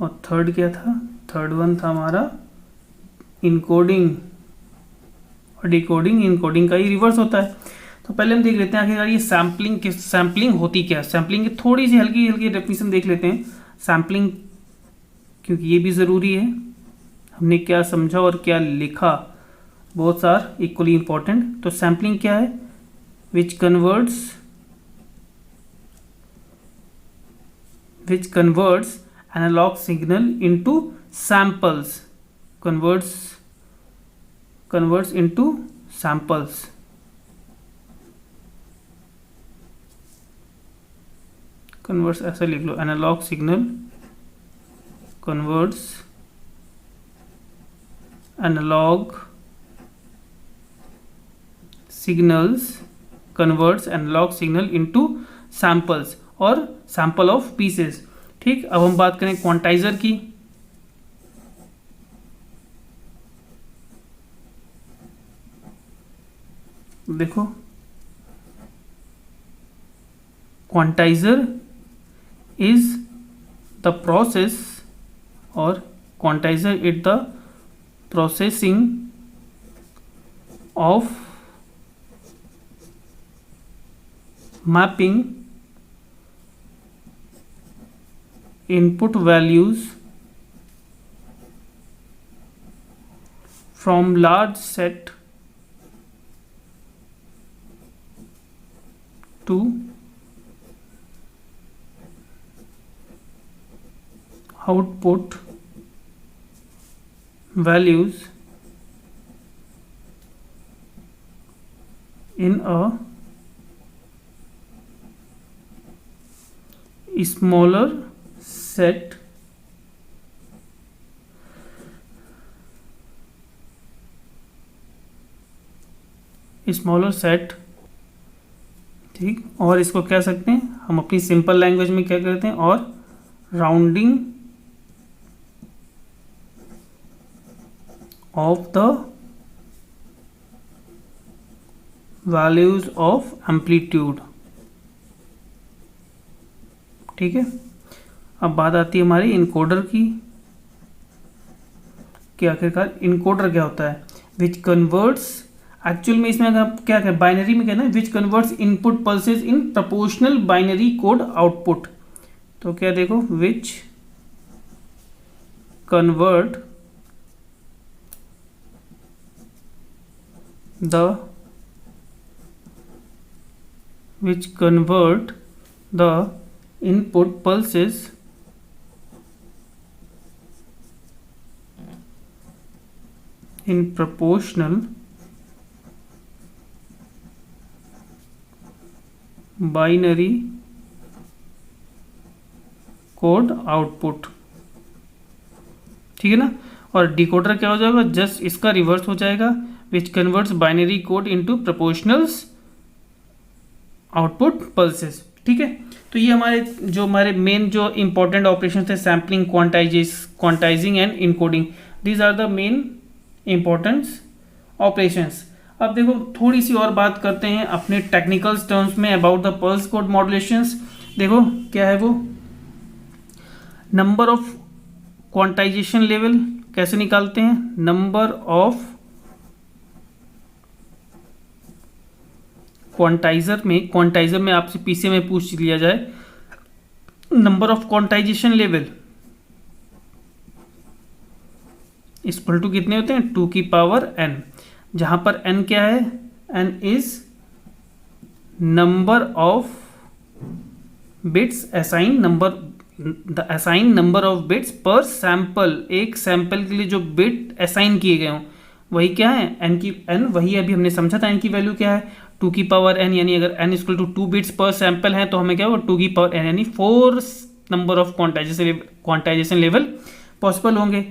और थर्ड क्या था, थर्ड वन था हमारा इनकोडिंग और डिकोडिंग। इनकोडिंग का ही रिवर्स होता है। तो पहले हम देख लेते हैं आखिरकार ये सैम्पलिंग होती क्या है। सैम्पलिंग की थोड़ी सी हल्की हल्की डेफिनेशन देख लेते हैं सैम्पलिंग, क्योंकि ये भी ज़रूरी है। हमने क्या समझा और क्या लिखा, बोथ आर इक्वली इंपॉर्टेंट। तो सैम्पलिंग क्या है, which converts analog signal into samples, converts into samples. Converts ऐसा लिख लो, analog signal converts analog signals into samples और sample of pieces। ठीक, अब हम बात करें क्वांटाइजर की। देखो, quantizer is the process, or quantizer is the processing of mapping input values from large set to output values in a smaller set ठीक। और इसको कह सकते हैं हम अपनी सिंपल लैंग्वेज में क्या करते हैं, और rounding off the values of amplitude. ठीक है, अब बात आती है हमारी इनकोडर की कि आखिरकार इनकोडर क्या होता है। विच कन्वर्ट्स, एक्चुअल में इसमें अगर क्या है बाइनरी में कहना है, which converts input pulses in proportional binary code output. तो क्या देखो, which convert the input pulses in proportional binary code output. ठीक है ना। और डिकोडर क्या हो जाएगा, जस्ट इसका रिवर्स हो जाएगा, which converts binary code into proportionals output pulses. ठीक है, तो ये हमारे मेन जो इंपॉर्टेंट ऑपरेशन थे, sampling, quantizing and encoding, these are the main importance operations. अब देखो थोड़ी सी और बात करते हैं अपने टेक्निकल टर्म्स में about the pulse code modulations. देखो क्या है वो, नंबर ऑफ क्वांटाइजेशन लेवल कैसे निकालते हैं, नंबर ऑफ क्वांटाइजर में आपसे पीसीए में पूछ लिया जाए, number of quantization level equal to कितने होते हैं, 2 की पावर n, जहां पर n क्या है, n is number of bits assign number of bits per sample. एक सैंपल के लिए जो बिट असाइन किए गए हों वही क्या है, n वही अभी हमने समझा था, n की वैल्यू क्या है 2 की पावर n, यानी अगर n equal to 2 bits per sample है तो हमें क्या होगा 2 की पावर n, यानी 4 number of quantization level possible होंगे।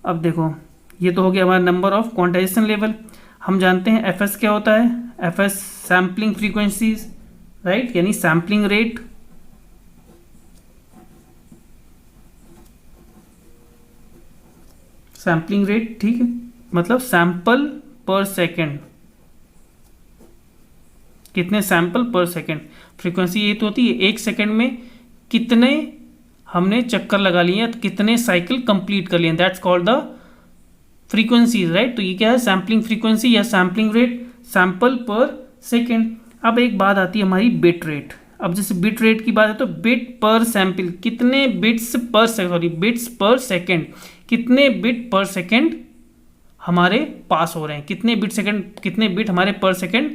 अब देखो ये तो हो गया हमारा नंबर ऑफ क्वांटाइजेशन लेवल। हम जानते हैं fs क्या होता है, fs सैम्पलिंग फ्रीक्वेंसीज, राइट, यानी सैम्पलिंग रेट। सैम्पलिंग रेट, ठीक है, मतलब सैंपल पर सेकेंड, कितने सैंपल पर सेकेंड। फ्रीक्वेंसी ये तो होती है एक सेकेंड में कितने हमने चक्कर लगा लिए, तो कितने साइकिल कंप्लीट कर लिए, that's called the frequencies, right. तो ये क्या है, सैम्पलिंग फ्रीक्वेंसी या sampling rate, sample per second. अब एक बात आती है हमारी बिट रेट। अब जैसे बिट रेट की बात है तो बिट पर सैंपल, कितने बिट्स पर सेकेंड, कितने बिट पर सेकेंड हमारे पास हो रहे हैं, कितने बिट हमारे पर सेकेंड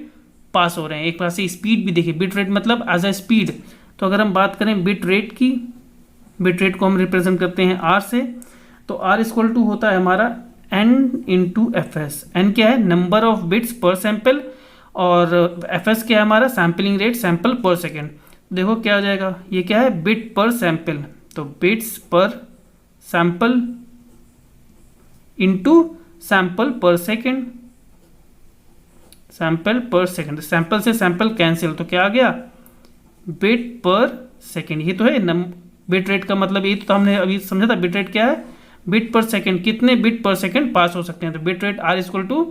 पास हो रहे हैं। एक बार से स्पीड भी देखिए, बिट रेट मतलब एज अ स्पीड। तो अगर हम बात करें बिट रेट की, बिट रेट को हम रिप्रेजेंट करते हैं आर से, तो आर इक्वल टू होता है हमारा n into F S. N क्या है, number of bits per sample, और एफ एस क्या है हमारा, sampling rate, sample per second. देखो क्या हो जाएगा, ये क्या है, बिट पर सैंपल, तो bits per sample into sample per second, sample per second, sample से सैंपल कैंसिल, तो क्या आ गया, बिट पर सेकेंड। ये तो है बिट रेट का मतलब, ये तो हमने अभी समझा था, बिट रेट क्या है, बिट पर सेकेंड, कितने बिट पर सेकेंड पास हो सकते हैं। तो bit rate R equal to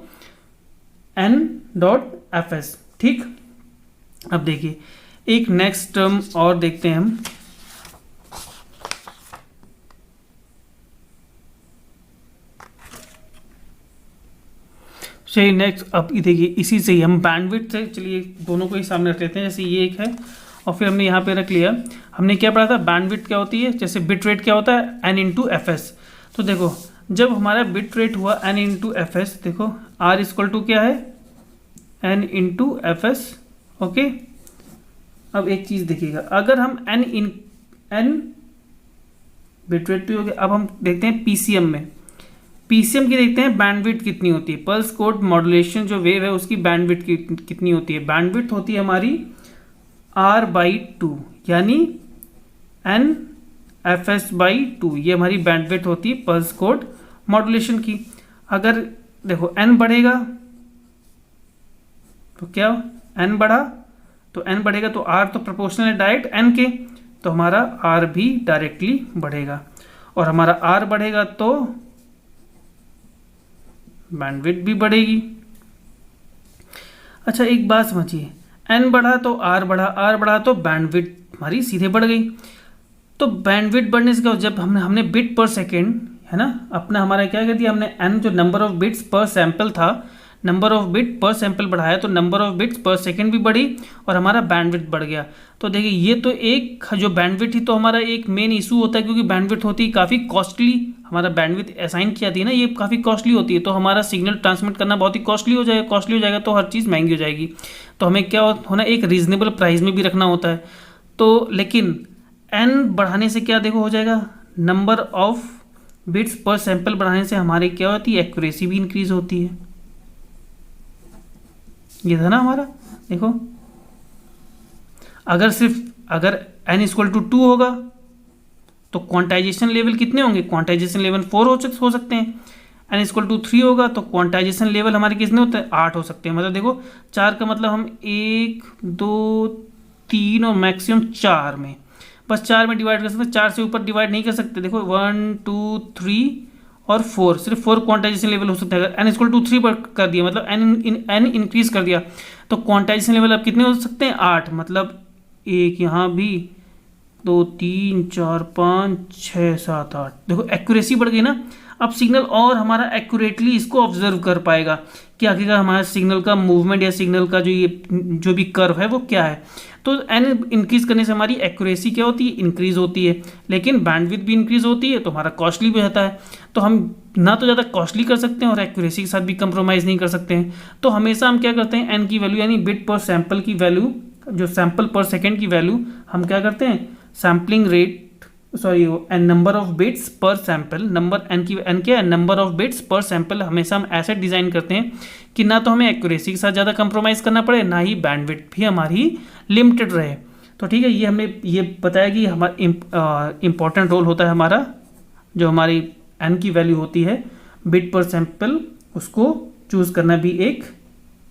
n dot F S. ठीक, अब देखिए एक नेक्स्ट टर्म और देखते हैं हम। चलिए नेक्स्ट, अब देखिए इसी से ही हम बैंडविड्थ से, चलिए दोनों को ही सामने रख लेते हैं। जैसे ये एक है और फिर हमने यहाँ पे रख लिया। हमने क्या पढ़ा था, बैंडविड्थ क्या होती है, जैसे बिट रेट क्या होता है, n इंटू एफ एस। तो देखो जब हमारा बिट रेट हुआ n इंटू एफ एस, देखो r इक्वल टू क्या है, n into F S. Okay, अब एक चीज़ देखिएगा, अगर हम n बिट रेट तो हो गया। अब हम देखते हैं पीसीएम में, पीसीएम की देखते हैं बैंडविड्थ कितनी होती है। पल्स कोड मॉड्यूलेशन जो वेव है उसकी बैंडविड्थ कितनी होती है। बैंडविड्थ होती है हमारी r/2, यानी n एफ एस बाई 2, ये हमारी बैंडविड्थ होती है पल्स कोड मॉड्यूलेशन की। अगर देखो n बढ़ेगा तो क्या, n बढ़ा तो n बढ़ेगा तो r तो प्रोपोर्शनल है डायरेक्ट n के, तो हमारा r भी डायरेक्टली बढ़ेगा। और हमारा r बढ़ेगा तो बैंडविड्थ भी बढ़ेगी। अच्छा एक बात समझिए, n बढ़ा तो r बढ़ा, r बढ़ा तो बैंडविड्थ हमारी सीधे बढ़ गई। तो बैंडविड्थ बढ़ने से क्या, जब हमने बिट पर सेकेंड है ना, अपना हमारा क्या कर दिया हमने, n जो number of bits per sample था, नंबर ऑफ बिट पर सैंपल बढ़ाया तो नंबर ऑफ बिट्स पर सेकेंड भी बढ़ी और हमारा बैंडविड्थ बढ़ गया। तो देखिए ये तो एक जो बैंडविड्थ ही तो हमारा एक मेन इशू होता है, क्योंकि बैंडविड्थ होती है काफ़ी कॉस्टली। हमारा बैंडविड्थ असाइन किया थी ना, ये काफ़ी कॉस्टली होती है, तो हमारा सिग्नल ट्रांसमिट करना बहुत ही कॉस्टली हो जाएगा। कॉस्टली हो जाएगा तो हर चीज़ महंगी हो जाएगी। तो हमें क्या होना, एक रीजनेबल प्राइस में भी रखना होता है। तो लेकिन n बढ़ाने से क्या देखो हो जाएगा, number of bits per sample बढ़ाने से हमारे क्या होती है, एक्यूरेसी भी इंक्रीज होती है। ये था ना हमारा, देखो अगर n इक्वल टू 2 होगा तो क्वांटाइजेशन लेवल कितने होंगे, क्वांटाइजेशन लेवल 4 हो सकते हैं। n इक्वल टू 3 होगा तो क्वांटाइजेशन लेवल हमारे कितने होते हैं, 8 हो सकते हैं। मतलब देखो 4 का मतलब हम 1 2 3 और मैक्सिमम 4 में, बस 4 में डिवाइड कर सकते हैं, 4 से ऊपर डिवाइड नहीं कर सकते। देखो 1 2 3 और 4, सिर्फ 4 क्वांटाइजेशन लेवल हो सकता है। अगर n इक्वल टू 3 कर दिया, मतलब n इंक्रीज कर दिया, तो क्वांटाइजेशन लेवल अब कितने हो सकते हैं, 8। मतलब एक यहाँ भी, 2 3 4 5 6 7 8, देखो एक्यूरेसी बढ़ गई ना। अब सिग्नल और हमारा एक्यूरेटली इसको ऑब्जर्व कर पाएगा कि आखिरकार हमारा सिग्नल का मूवमेंट या सिग्नल का जो भी कर्व है वो क्या है। तो n इंक्रीज करने से हमारी एक्यूरेसी क्या होती है, इंक्रीज होती है, लेकिन बैंडविड्थ भी इंक्रीज होती है, तो हमारा कॉस्टली भी रहता है। तो हम ना तो ज़्यादा कॉस्टली कर सकते हैं और एक्यूरेसी के साथ भी कंप्रोमाइज़ नहीं कर सकते हैं। तो हमेशा हम क्या करते हैं, n की वैल्यू यानी बिट पर सैंपल की वैल्यू, जो सैंपल पर सेकेंड की वैल्यू हम क्या करते हैं, sampling rate N number of bits per sample, number N की एन क्या है, number of bits per sample हमेशा हम ऐसे डिज़ाइन करते हैं कि ना तो हमें एक्यूरेसी के साथ ज़्यादा कंप्रोमाइज़ करना पड़े, ना ही बैंडविड्थ भी हमारी लिमिटेड रहे। तो ठीक है, ये हमने ये बताया कि हमारा इम्पॉर्टेंट रोल होता है हमारा, जो हमारी एन की वैल्यू होती है बिट पर सैंपल, उसको चूज़ करना भी एक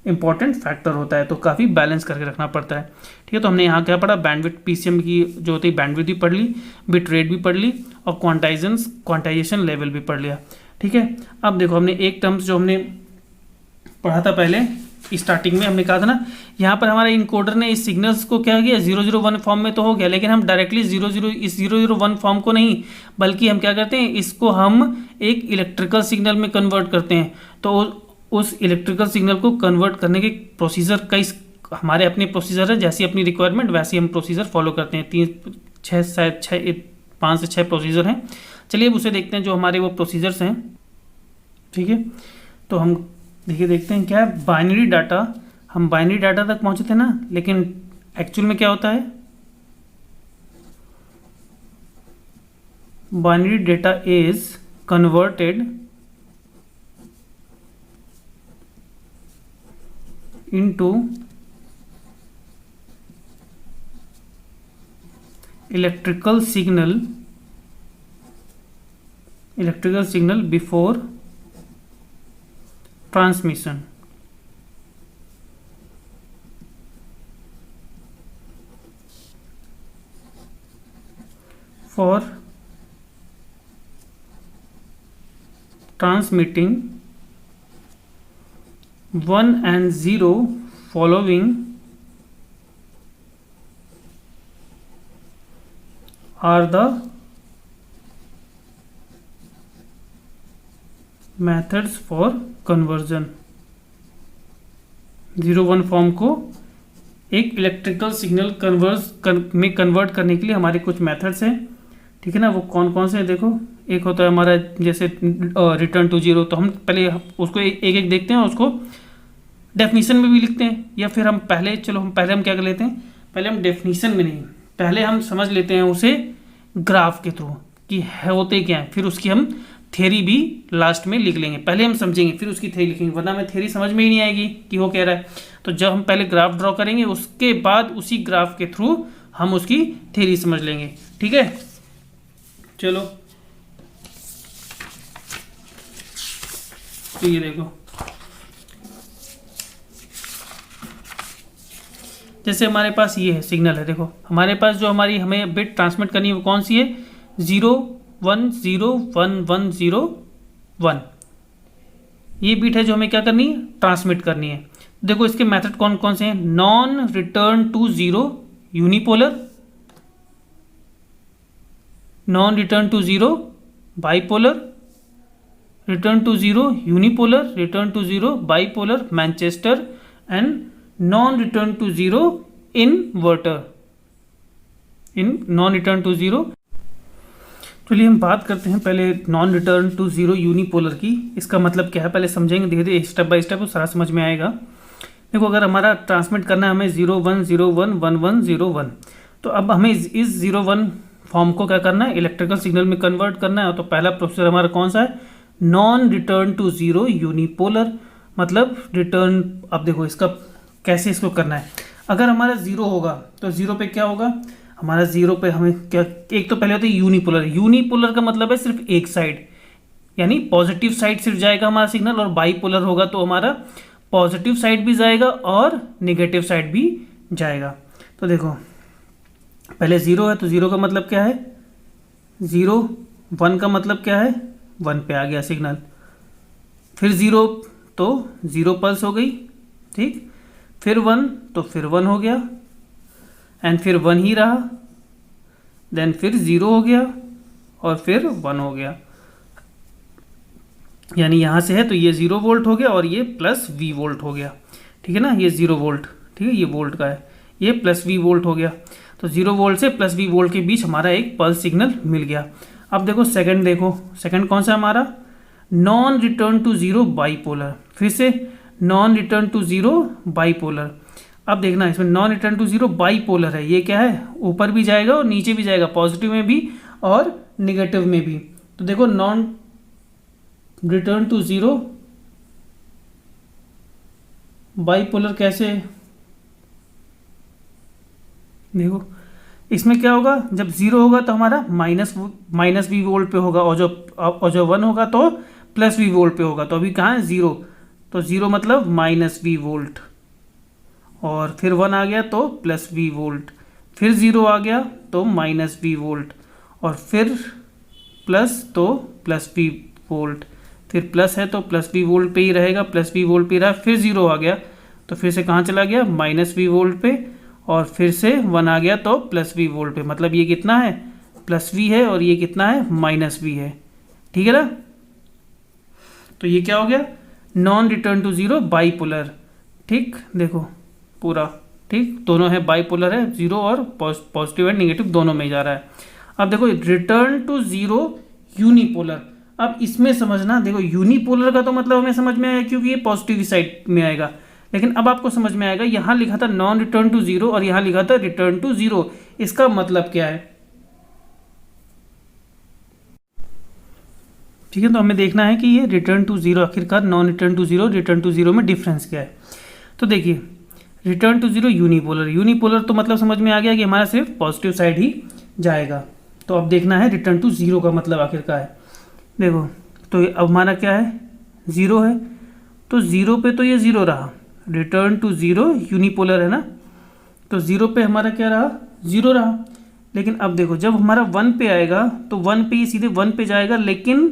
इंपॉर्टेंट फैक्टर होता है। तो काफ़ी बैलेंस करके रखना पड़ता है। ठीक है, तो हमने यहाँ क्या पढ़ा, बैंडविड्थ पीसीएम की जो होती है बैंडविड्थ भी पढ़ ली, बिट रेट भी पढ़ ली और क्वांटाइजेशन लेवल भी पढ़ लिया। ठीक है, अब देखो हमने एक टर्म्स जो हमने पढ़ा था पहले स्टार्टिंग में, हमने कहा था ना, यहाँ पर हमारे इनकोडर ने इस सिग्नल्स को क्या किया, 001 फॉर्म में तो हो गया, लेकिन हम डायरेक्टली 001 फॉर्म को नहीं, बल्कि हम क्या करते हैं, इसको हम एक इलेक्ट्रिकल सिग्नल में कन्वर्ट करते हैं। तो उस इलेक्ट्रिकल सिग्नल को कन्वर्ट करने के प्रोसीजर कई हमारे अपने प्रोसीजर है, जैसी अपनी रिक्वायरमेंट वैसे हम प्रोसीजर फॉलो करते हैं। 5 से 6 प्रोसीजर हैं। चलिए अब उसे देखते हैं जो हमारे वो प्रोसीजर्स हैं। ठीक है, तो हम देखते हैं क्या है, बाइनरी डाटा, हम बाइनरी डाटा तक पहुंचे थे ना, लेकिन एक्चुअल में क्या होता है, binary data is converted into electrical signal before transmission. For transmitting 1 and 0 following are the methods for conversion. 0-1 form को एक इलेक्ट्रिकल सिग्नल में कन्वर्ट करने के लिए हमारे कुछ मेथड्स हैं, ठीक है ना। वो कौन कौन से हैं देखो। एक होता है हमारा जैसे रिटर्न टू जीरो, तो हम पहले उसको एक एक देखते हैं और उसको डेफिनीशन में भी लिखते हैं, या फिर हम पहले हम क्या कर लेते हैं, पहले हम डेफिनीशन में नहीं, पहले हम समझ लेते हैं उसे ग्राफ के थ्रू कि होते क्या है, फिर उसकी हम थ्योरी भी लास्ट में लिख लेंगे। पहले हम समझेंगे फिर उसकी थ्योरी लिखेंगे, वरना हमें थ्योरी समझ में ही नहीं आएगी कि वो कह रहा है। तो जब हम पहले ग्राफ ड्रॉ करेंगे उसके बाद उसी ग्राफ के थ्रू हम उसकी थ्योरी समझ लेंगे, ठीक है। चलो तो ये देखो, जैसे हमारे पास ये है सिग्नल है, देखो हमारे पास जो हमें बिट ट्रांसमिट करनी है वो कौन सी है, 0 1 0 1 1 0 1। ये बिट है जो हमें क्या करनी है, ट्रांसमिट करनी है। देखो इसके मेथड कौन कौन से हैं, non return to zero unipolar, non return to zero bipolar, return to zero unipolar, return to zero bipolar Manchester, and non return to zero inverter, in non return to zero. चलिए हम बात करते हैं पहले non return to zero unipolar की। इसका मतलब क्या है पहले समझेंगे, धीरे धीरे स्टेप बाय स्टेप सारा समझ में आएगा। देखो अगर हमारा ट्रांसमिट करना है हमें 0 1 0 1 1 1 0 1, तो अब हमें इस 0 1 फॉर्म को क्या करना है, इलेक्ट्रिकल सिग्नल में कन्वर्ट करना है। तो पहला प्रोसीजर हमारा कौन सा है, non return to zero unipolar, मतलब रिटर्न। अब देखो इसका कैसे इसको करना है, अगर हमारा 0 होगा तो 0 पे क्या होगा, हमारा 0 पे हमें क्या, एक तो पहले होता है यूनिपोलर। यूनिपोलर का मतलब है सिर्फ एक साइड, यानी पॉजिटिव साइड सिर्फ जाएगा हमारा सिग्नल, और बाइपोलर होगा तो हमारा पॉजिटिव साइड भी जाएगा और नेगेटिव साइड भी जाएगा। तो देखो पहले 0 है तो 0 का मतलब क्या है 0, 1 का मतलब क्या है 1 पे आ गया सिग्नल, फिर 0 तो 0 पल्स हो गई, ठीक, फिर 1 तो फिर 1 हो गया, एंड फिर 1 ही रहा, देन फिर 0 हो गया और फिर 1 हो गया। यानी यहाँ से है तो ये 0 वोल्ट हो गया और ये प्लस V वोल्ट हो गया, ठीक है ना। ये 0 वोल्ट, ठीक है, ये वोल्ट का है, ये प्लस V वोल्ट हो गया। तो 0 वोल्ट से प्लस V वोल्ट के बीच हमारा एक पल्स सिग्नल मिल गया। अब देखो सेकंड, देखो सेकंड कौन सा हमारा, non return to zero bipolar, फिर से non return to zero bipolar. अब देखना इसमें non return to zero bipolar है, ये क्या है, ऊपर भी जाएगा और नीचे भी जाएगा, पॉजिटिव में भी और निगेटिव में भी। तो देखो non return to zero bipolar कैसे, देखो इसमें क्या होगा, जब 0 होगा तो हमारा माइनस V वोल्ट पे होगा, और जब 1 होगा तो प्लस V वोल्ट पे होगा। तो अभी कहाँ है 0, तो 0 मतलब माइनस V वोल्ट, और फिर 1 आ गया तो प्लस V वोल्ट, फिर 0 आ गया तो माइनस V वोल्ट, और फिर प्लस तो प्लस V वोल्ट, फिर प्लस है तो प्लस V वोल्ट पे ही रहेगा, प्लस V वोल्ट पे रहा, फिर 0 आ गया तो फिर से कहाँ चला गया, माइनस V वोल्ट पे, और फिर से 1 आ गया तो प्लस V वोल्ट पे। मतलब ये कितना है, प्लस V है, और ये कितना है, माइनस V है, ठीक है ना। तो ये क्या हो गया, non return to zero bipolar, ठीक, देखो पूरा ठीक, दोनों है बाइपोलर है, 0 और पॉजिटिव एंड नेगेटिव दोनों में जा रहा है। अब देखो रिटर्न टू जीरो यूनिपोलर, अब इसमें समझना, देखो यूनिपोलर का तो मतलब हमें समझ में आया क्योंकि ये पॉजिटिव साइड में आएगा, लेकिन अब आपको समझ में आएगा यहाँ लिखा था नॉन रिटर्न टू जीरो और यहाँ लिखा था रिटर्न टू जीरो, इसका मतलब क्या है, ठीक है। तो हमें देखना है कि ये रिटर्न टू जीरो आखिरकार non return to zero, return to zero में डिफरेंस क्या है। तो देखिए return to zero unipolar, unipolar तो मतलब समझ में आ गया कि हमारा सिर्फ पॉजिटिव साइड ही जाएगा। तो अब देखना है रिटर्न टू जीरो का मतलब आखिर क्या है। देखो तो अब हमारा क्या है, 0 है, तो 0 पे तो ये 0 रहा, रिटर्न टू जीरो यूनिपोलर है ना, तो 0 पे हमारा क्या रहा, 0 रहा। लेकिन अब देखो जब हमारा 1 पे आएगा तो 1 पे ये सीधे 1 पे जाएगा, लेकिन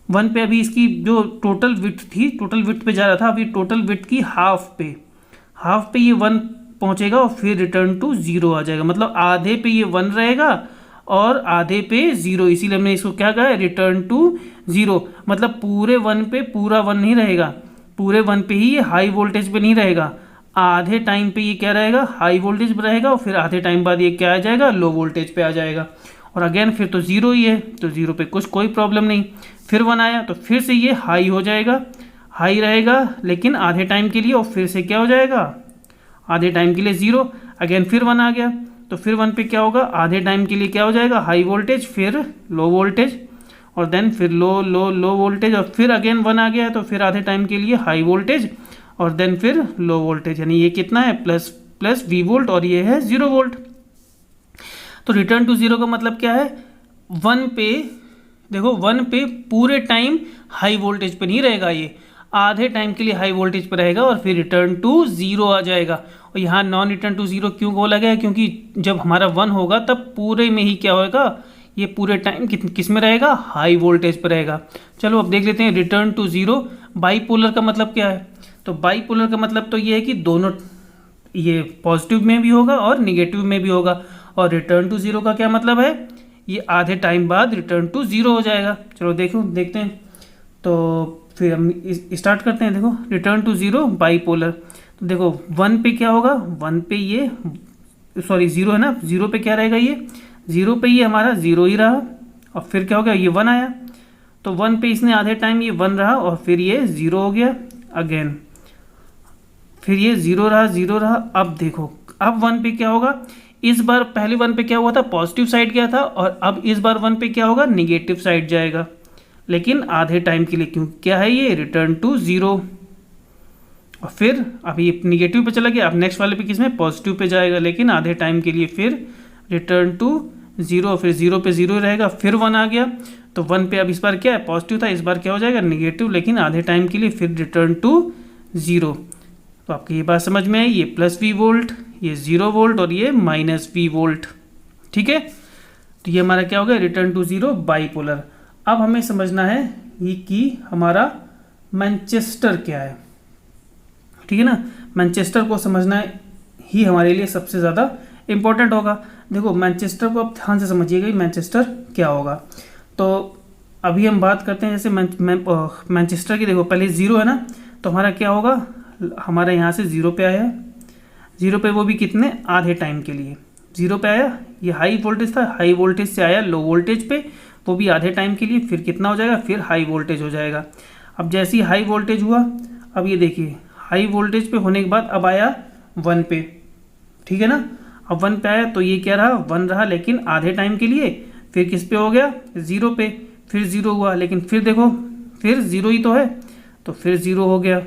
1 पे अभी इसकी जो टोटल विड्थ थी, टोटल विड्थ पे जा रहा था, अभी टोटल विड्थ की हाफ पे ये 1 पहुंचेगा और फिर रिटर्न टू जीरो आ जाएगा। मतलब आधे पे ये 1 रहेगा और आधे पे 0, इसीलिए हमने इसको क्या कहा है, रिटर्न टू 0। मतलब पूरे 1 पे पूरा 1 नहीं रहेगा, पूरे 1 पे ही ये हाई वोल्टेज पे नहीं रहेगा, आधे टाइम पे ये क्या रहेगा, हाई वोल्टेज पे रहेगा, और फिर आधे टाइम बाद ये क्या आ जाएगा, लो वोल्टेज पे आ जाएगा। और अगेन फिर तो 0 ही है, तो 0 पे कोई प्रॉब्लम नहीं। फिर 1 आया तो फिर से ये हाई हो जाएगा, हाई रहेगा लेकिन आधे टाइम के लिए, और फिर से क्या हो जाएगा, आधे टाइम के लिए 0। अगेन फिर 1 आ गया तो फिर 1 पे क्या होगा, आधे टाइम के लिए क्या हो जाएगा, हाई वोल्टेज, फिर लो वोल्टेज, और देन फिर लो लो लो वोल्टेज, और फिर अगेन 1 आ गया तो फिर आधे टाइम के लिए हाई वोल्टेज, और देन फिर लो वोल्टेज। यानी ये कितना है, प्लस प्लस V वोल्ट, और ये है 0 वोल्ट। तो रिटर्न टू 0 का मतलब क्या है, 1 पे देखो, 1 पे पूरे टाइम हाई वोल्टेज पे नहीं रहेगा, ये आधे टाइम के लिए हाई वोल्टेज पे रहेगा, और फिर रिटर्न टू 0 आ जाएगा। और यहाँ नॉन रिटर्न टू 0 क्यों बोला गया है, क्योंकि जब हमारा 1 होगा तब पूरे में ही क्या होगा, ये पूरे टाइम किस में रहेगा, हाई वोल्टेज पर रहेगा। चलो अब देख लेते हैं रिटर्न टू 0 बाईपोलर का मतलब क्या है। तो बाईपोलर का मतलब तो ये है कि दोनों, ये पॉजिटिव में भी होगा और निगेटिव में भी होगा। और रिटर्न टू 0 का क्या मतलब है, ये आधे टाइम बाद रिटर्न टू 0 हो जाएगा। चलो देखते हैं। तो फिर हम स्टार्ट करते हैं। देखो रिटर्न टू 0 बाईपोलर, तो देखो 1 पे क्या होगा, 1 पे ये सॉरी 0 है ना, 0 पे क्या रहेगा, ये 0 पे ये हमारा 0 ही रहा, और फिर क्या हो गया, ये 1 आया तो 1 पे इसने आधे टाइम ये 1 रहा, और फिर ये 0 हो गया अगेन, फिर ये 0 रहा 0 रहा। अब देखो अब 1 पे क्या होगा, इस बार पहले 1 पे क्या हुआ था, पॉजिटिव साइड गया था, और अब इस बार 1 पे क्या होगा, निगेटिव साइड जाएगा, लेकिन आधे टाइम के लिए। क्यों, क्या है ये, रिटर्न टू 0। और फिर अब ये निगेटिव पे चला गया, अब नेक्स्ट वाले पे किस में, पॉजिटिव पे जाएगा, लेकिन आधे टाइम के लिए। फिर रिटर्न टू 0, फिर 0 पे 0 रहेगा, फिर 1 आ गया तो 1 पे अब इस बार क्या है, पॉजिटिव था, इस बार क्या हो जाएगा, निगेटिव, लेकिन आधे टाइम के लिए। फिर रिटर्न टू 0। तो आपकी ये बात समझ में आई, ये प्लस V वोल्ट, ये 0 वोल्ट, और ये माइनस V वोल्ट। ठीक है, तो ये हमारा क्या हो गया, रिटर्न टू 0 बाईपोलर। अब हमें समझना है ये कि हमारा मैनचेस्टर क्या है। ठीक है ना, मैनचेस्टर को समझना ही हमारे लिए सबसे ज़्यादा इम्पोर्टेंट होगा। देखो मैनचेस्टर को आप ध्यान से समझिएगा कि मैनचेस्टर क्या होगा। तो अभी हम बात करते हैं जैसे मैनचेस्टर की। देखो पहले 0 है ना, तो हमारा क्या होगा, हमारा यहाँ से 0 पे आया, 0 पे वो भी कितने, आधे टाइम के लिए 0 पे आया। ये हाई वोल्टेज था, हाई वोल्टेज से आया लो वोल्टेज पे, वो भी आधे टाइम के लिए। फिर कितना हो जाएगा, फिर हाई वोल्टेज हो जाएगा। अब जैसे ही हाई वोल्टेज हुआ, अब ये देखिए हाई वोल्टेज पे होने के बाद अब आया 1 पे। ठीक है ना, अब 1 पे आया तो ये क्या रहा, 1 रहा, लेकिन आधे टाइम के लिए। फिर किस पे हो गया, 0 पे, फिर 0 हुआ, लेकिन फिर देखो फिर 0 ही तो है, तो फिर 0 हो गया,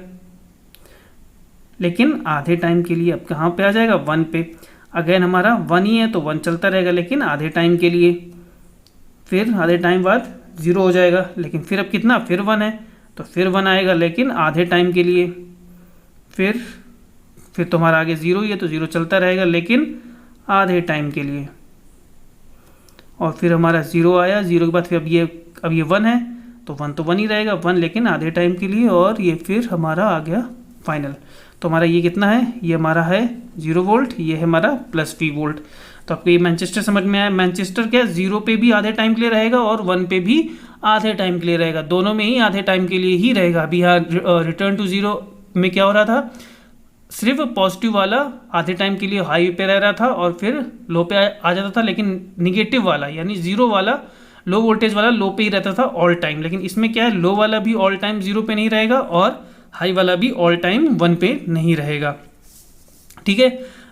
लेकिन आधे टाइम के लिए। अब कहाँ पे आ जाएगा, 1 पे। अगेन हमारा 1 ही है तो 1 चलता रहेगा, लेकिन आधे टाइम के लिए। फिर आधे टाइम बाद 0 हो जाएगा, लेकिन फिर अब कितना, फिर 1 है तो फिर 1 आएगा, लेकिन आधे टाइम के लिए। फिर तुम्हारा आगे 0 ही है तो 0 चलता रहेगा, लेकिन आधे टाइम के लिए। और फिर हमारा 0 आया, 0 के बाद फिर अब ये 1 है तो 1 तो 1 ही रहेगा, 1 लेकिन आधे टाइम के लिए। और ये फिर हमारा आ गया फाइनल। तो हमारा ये कितना है, ये हमारा है 0 वोल्ट, ये है हमारा प्लस V वोल्ट। तो आपको ये मैनचेस्टर समझ में आया। मैनचेस्टर क्या, 0 पे भी आधे टाइम के लिए रहेगा और 1 पे भी आधे टाइम के लिए रहेगा, दोनों में ही आधे टाइम के लिए ही रहेगा। अभी यहाँ रिटर्न टू 0 में क्या हो रहा था, सिर्फ पॉजिटिव वाला आधे टाइम के लिए हाई पे रह रहा था और फिर लो पे आ जाता था, लेकिन निगेटिव वाला यानी 0 वाला, लो वोल्टेज वाला लो पे ही रहता था ऑल टाइम। लेकिन इसमें क्या है, लो वाला भी ऑल टाइम 0 पे नहीं रहेगा और हाई वाला भी ऑल टाइम 1 पे नहीं रहेगा। ठीक है,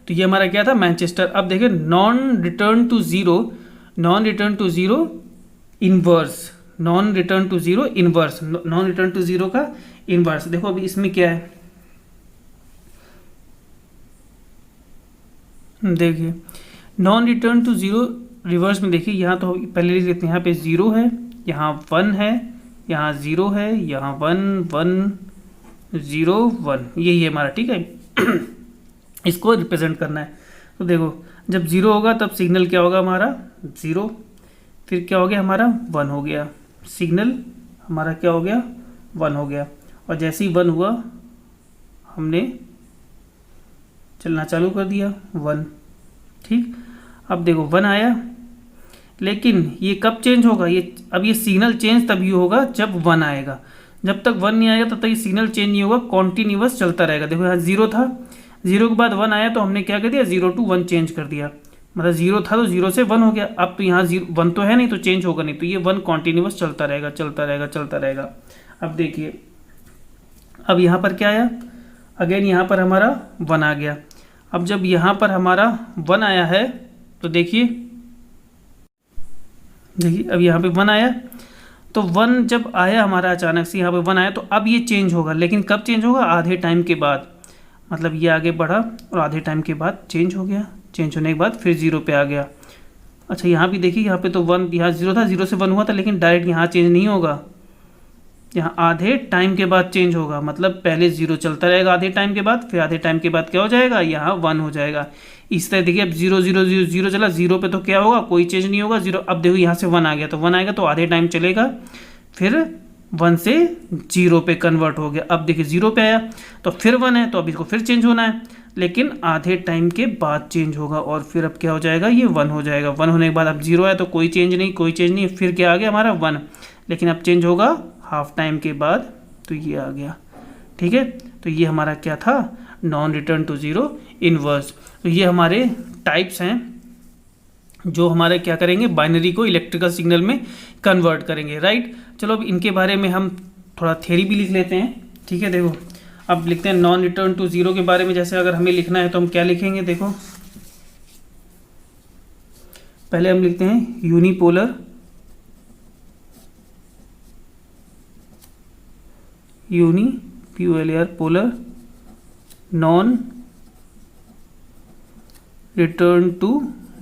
तो ये हमारा क्या था, मैनचेस्टर। अब देखिए non return to 0, non return to 0 inverse, non return to 0 inverse, non return to 0 का इनवर्स। देखो अभी इसमें क्या है, देखिए नॉन रिटर्न टू 0 रिवर्स में देखिए, यहाँ तो पहले लिख लेते हैं, यहाँ पे 0 है, यहाँ 1 है, यहाँ 0 है, यहाँ 1 1 0 1, यही है हमारा। ठीक है इसको रिप्रेजेंट करना है। तो देखो जब 0 होगा तब सिग्नल क्या होगा हमारा 0, फिर क्या हो गया हमारा 1 हो गया, सिग्नल हमारा क्या हो गया 1 हो गया। और जैसे ही 1 हुआ हमने चलना चालू कर दिया 1। ठीक, अब देखो 1 आया, लेकिन ये कब चेंज होगा, ये सिग्नल चेंज तभी होगा जब 1 आएगा। जब तक 1 नहीं आएगा तब तक ये सिग्नल चेंज नहीं होगा, कॉन्टीन्यूअस चलता रहेगा। देखो यहाँ 0 था, 0 के बाद 1 आया तो हमने क्या कर दिया, 0 to 1 चेंज कर दिया। मतलब 0 था तो 0 से 1 हो गया। अब तो यहाँ 1 तो है नहीं तो चेंज होगा नहीं, तो ये 1 कॉन्टीन्यूअस चलता रहेगा चलता रहेगा चलता रहेगा। अब देखिए, अब यहाँ पर क्या आया, अगेन यहाँ पर हमारा 1 आ गया। अब जब यहाँ पर हमारा 1 आया है तो देखिए अब यहाँ पे 1 आया, तो 1 जब आया हमारा अचानक से यहाँ पे 1 आया तो अब ये चेंज होगा, लेकिन कब चेंज होगा, आधे टाइम के बाद। मतलब ये आगे बढ़ा और आधे टाइम के बाद चेंज हो गया, चेंज होने के बाद फिर 0 पे आ गया। अच्छा यहाँ भी देखिए, यहाँ पे तो 1, यहाँ 0 था, 0 से 1 हुआ था, लेकिन डायरेक्ट यहाँ चेंज नहीं होगा, यहाँ आधे टाइम के बाद चेंज होगा। मतलब पहले 0 चलता रहेगा आधे टाइम के बाद, फिर आधे टाइम के बाद क्या हो जाएगा, यहाँ 1 हो जाएगा। इस तरह देखिए, अब 0 0 0 0 चला, 0 पे तो क्या होगा, कोई चेंज नहीं होगा 0। अब देखो यहाँ से 1 आ गया, तो 1 आएगा तो आधे टाइम चलेगा, फिर 1 से 0 पे कन्वर्ट हो गया। अब देखिए 0 पे आया तो फिर 1 है, तो अब इसको फिर चेंज होना है, लेकिन आधे टाइम के बाद चेंज होगा। और फिर अब क्या हो जाएगा, ये 1 हो जाएगा। 1 होने के बाद अब 0 आया तो कोई चेंज नहीं, कोई चेंज नहीं, फिर क्या आ गया हमारा 1, लेकिन अब चेंज होगा हाफ टाइम के बाद, तो ये आ गया। ठीक है, तो ये हमारा क्या था, non return to zero inverse. तो ये हमारे टाइप्स हैं जो हमारे क्या करेंगे, बाइनरी को इलेक्ट्रिकल सिग्नल में कन्वर्ट करेंगे, राइट। चलो अब इनके बारे में हम थोड़ा थ्योरी भी लिख लेते हैं। ठीक है, देखो अब लिखते हैं नॉन रिटर्न टू ज़ीरो के बारे में। जैसे अगर हमें लिखना है तो हम क्या लिखेंगे, देखो पहले हम लिखते हैं unipolar, POLAR polar, non return to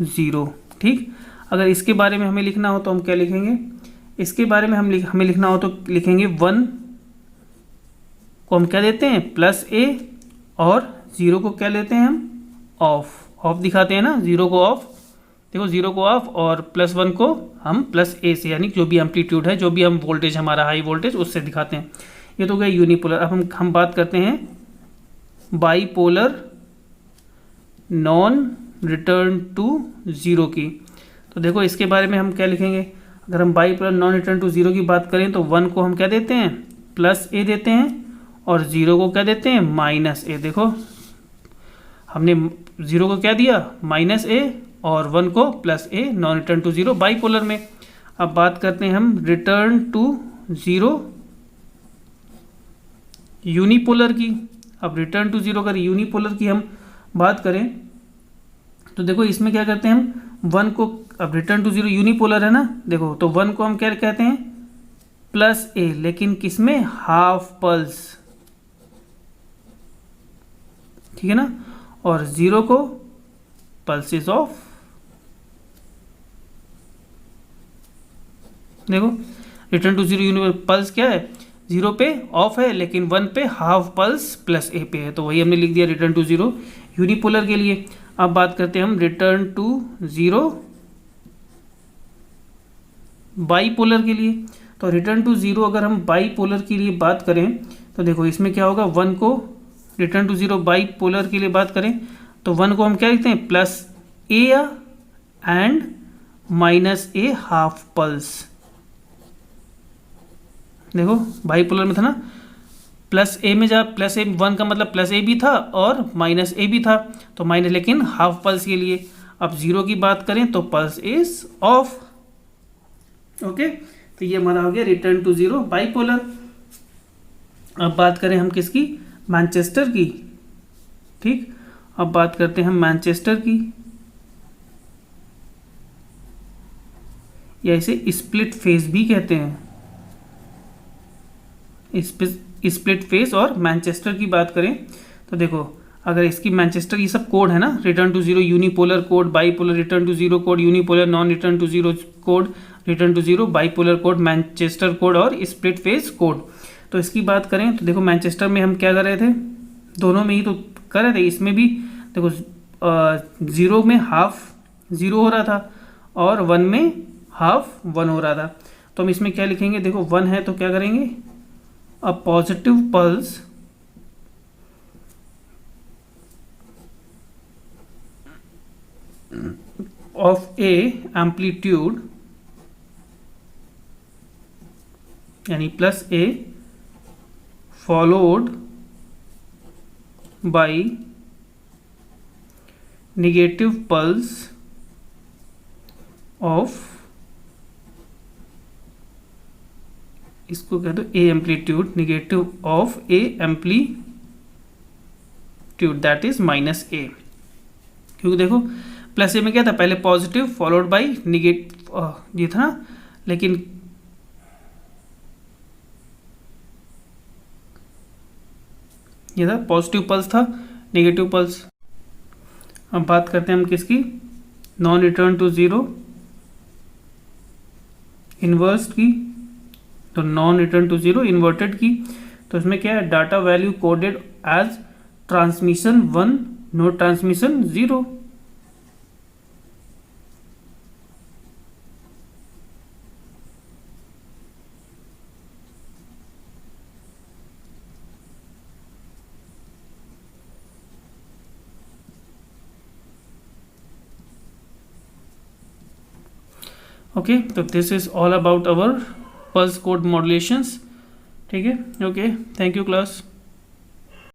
zero. ठीक, अगर इसके बारे में हमें लिखना हो तो हम क्या लिखेंगे, इसके बारे में हमें लिखना हो तो लिखेंगे 1 को हम क्या देते हैं, +A, और 0 को क्या लेते हैं हम, ऑफ दिखाते हैं ना, 0 को ऑफ, देखो 0 को ऑफ, और +1 को हम +A से, यानी जो भी एम्पलीट्यूड है, जो भी हम वोल्टेज हमारा हाई वोल्टेज उससे दिखाते हैं। ये तो गया यूनिपोलर। अब हम बात करते हैं bipolar non return to zero की। तो देखो इसके बारे में हम क्या लिखेंगे, अगर हम bipolar non return to zero की बात करें तो 1 को हम क्या देते हैं, +A देते हैं, और 0 को क्या देते हैं, -A। देखो हमने 0 को क्या दिया, -A, और 1 को +A, non return to zero bipolar में। अब बात करते हैं हम रिटर्न टू ज़ीरो यूनिपोलर की। अब रिटर्न टू ज़ीरो अगर यूनिपोलर की हम बात करें तो देखो इसमें क्या करते हैं हम, 1 को, अब रिटर्न टू ज़ीरो यूनिपोलर है ना, देखो तो 1 को हम क्या कहते हैं, +A, लेकिन किसमें, हाफ पल्स, ठीक है ना, और 0 को पल्सेस ऑफ। देखो return to zero unipolar, pulse क्या है, 0 पे ऑफ है, लेकिन 1 पे हाफ पल्स +A पे है, तो वही हमने लिख दिया रिटर्न टू ज़ीरो यूनिपोलर के लिए। अब बात करते हैं हम रिटर्न टू ज़ीरो बाईपोलर के लिए। तो रिटर्न टू ज़ीरो अगर हम बाईपोलर के लिए बात करें तो देखो इसमें क्या होगा, 1 को रिटर्न टू ज़ीरो बाईपोलर के लिए बात करें तो 1 को हम क्या लिखते हैं, +A and -A half pulse. देखो बाईपोलर में था ना, +A में जा, +A 1 का मतलब +A भी था और -A भी था, तो माइनस, लेकिन हाफ पल्स के लिए। अब 0 की बात करें तो पल्स इज ऑफ। ओके, तो ये हमारा हो गया रिटर्न टू ज़ीरो बाईपोलर। अब बात करें हम किसकी, मैनचेस्टर की। ठीक, अब बात करते हैं हम मैनचेस्टर की, या इसे स्प्लिट फेज भी कहते हैं। स्प्लिट फेज और मैनचेस्टर की बात करें तो देखो अगर इसकी मैनचेस्टर, ये सब कोड है ना, return to zero unipolar code, bipolar return to zero code, unipolar non return to zero code, return to zero bipolar code, Manchester code और स्प्लिट फेज कोड। तो इसकी बात करें तो देखो मैनचेस्टर में हम क्या कर रहे थे, दोनों में ही तो कर रहे थे, इसमें भी देखो 0 में हाफ 0 हो रहा था और 1 में हाफ 1 हो रहा था। तो हम इसमें क्या लिखेंगे, देखो 1 है तो क्या करेंगे, a positive pulse of A amplitude यानी plus A followed by negative pulse of, इसको कह दो A amplitude, negative of A amplitude that is minus A. क्योंकि देखो प्लस ए में क्या था, पहले पॉजिटिव फॉलोड बाय निगेटिव ये था ना, लेकिन ये था पॉजिटिव पल्स था, नेगेटिव पल्स। अब बात करते हैं हम किसकी, non return to zero inverse की। तो non return to zero inverted की, तो इसमें क्या है, data value coded as transmission 1 no transmission 0। Okay, तो this is all about our pulse code modulations. ठीक है, ओके, थैंक यू क्लास।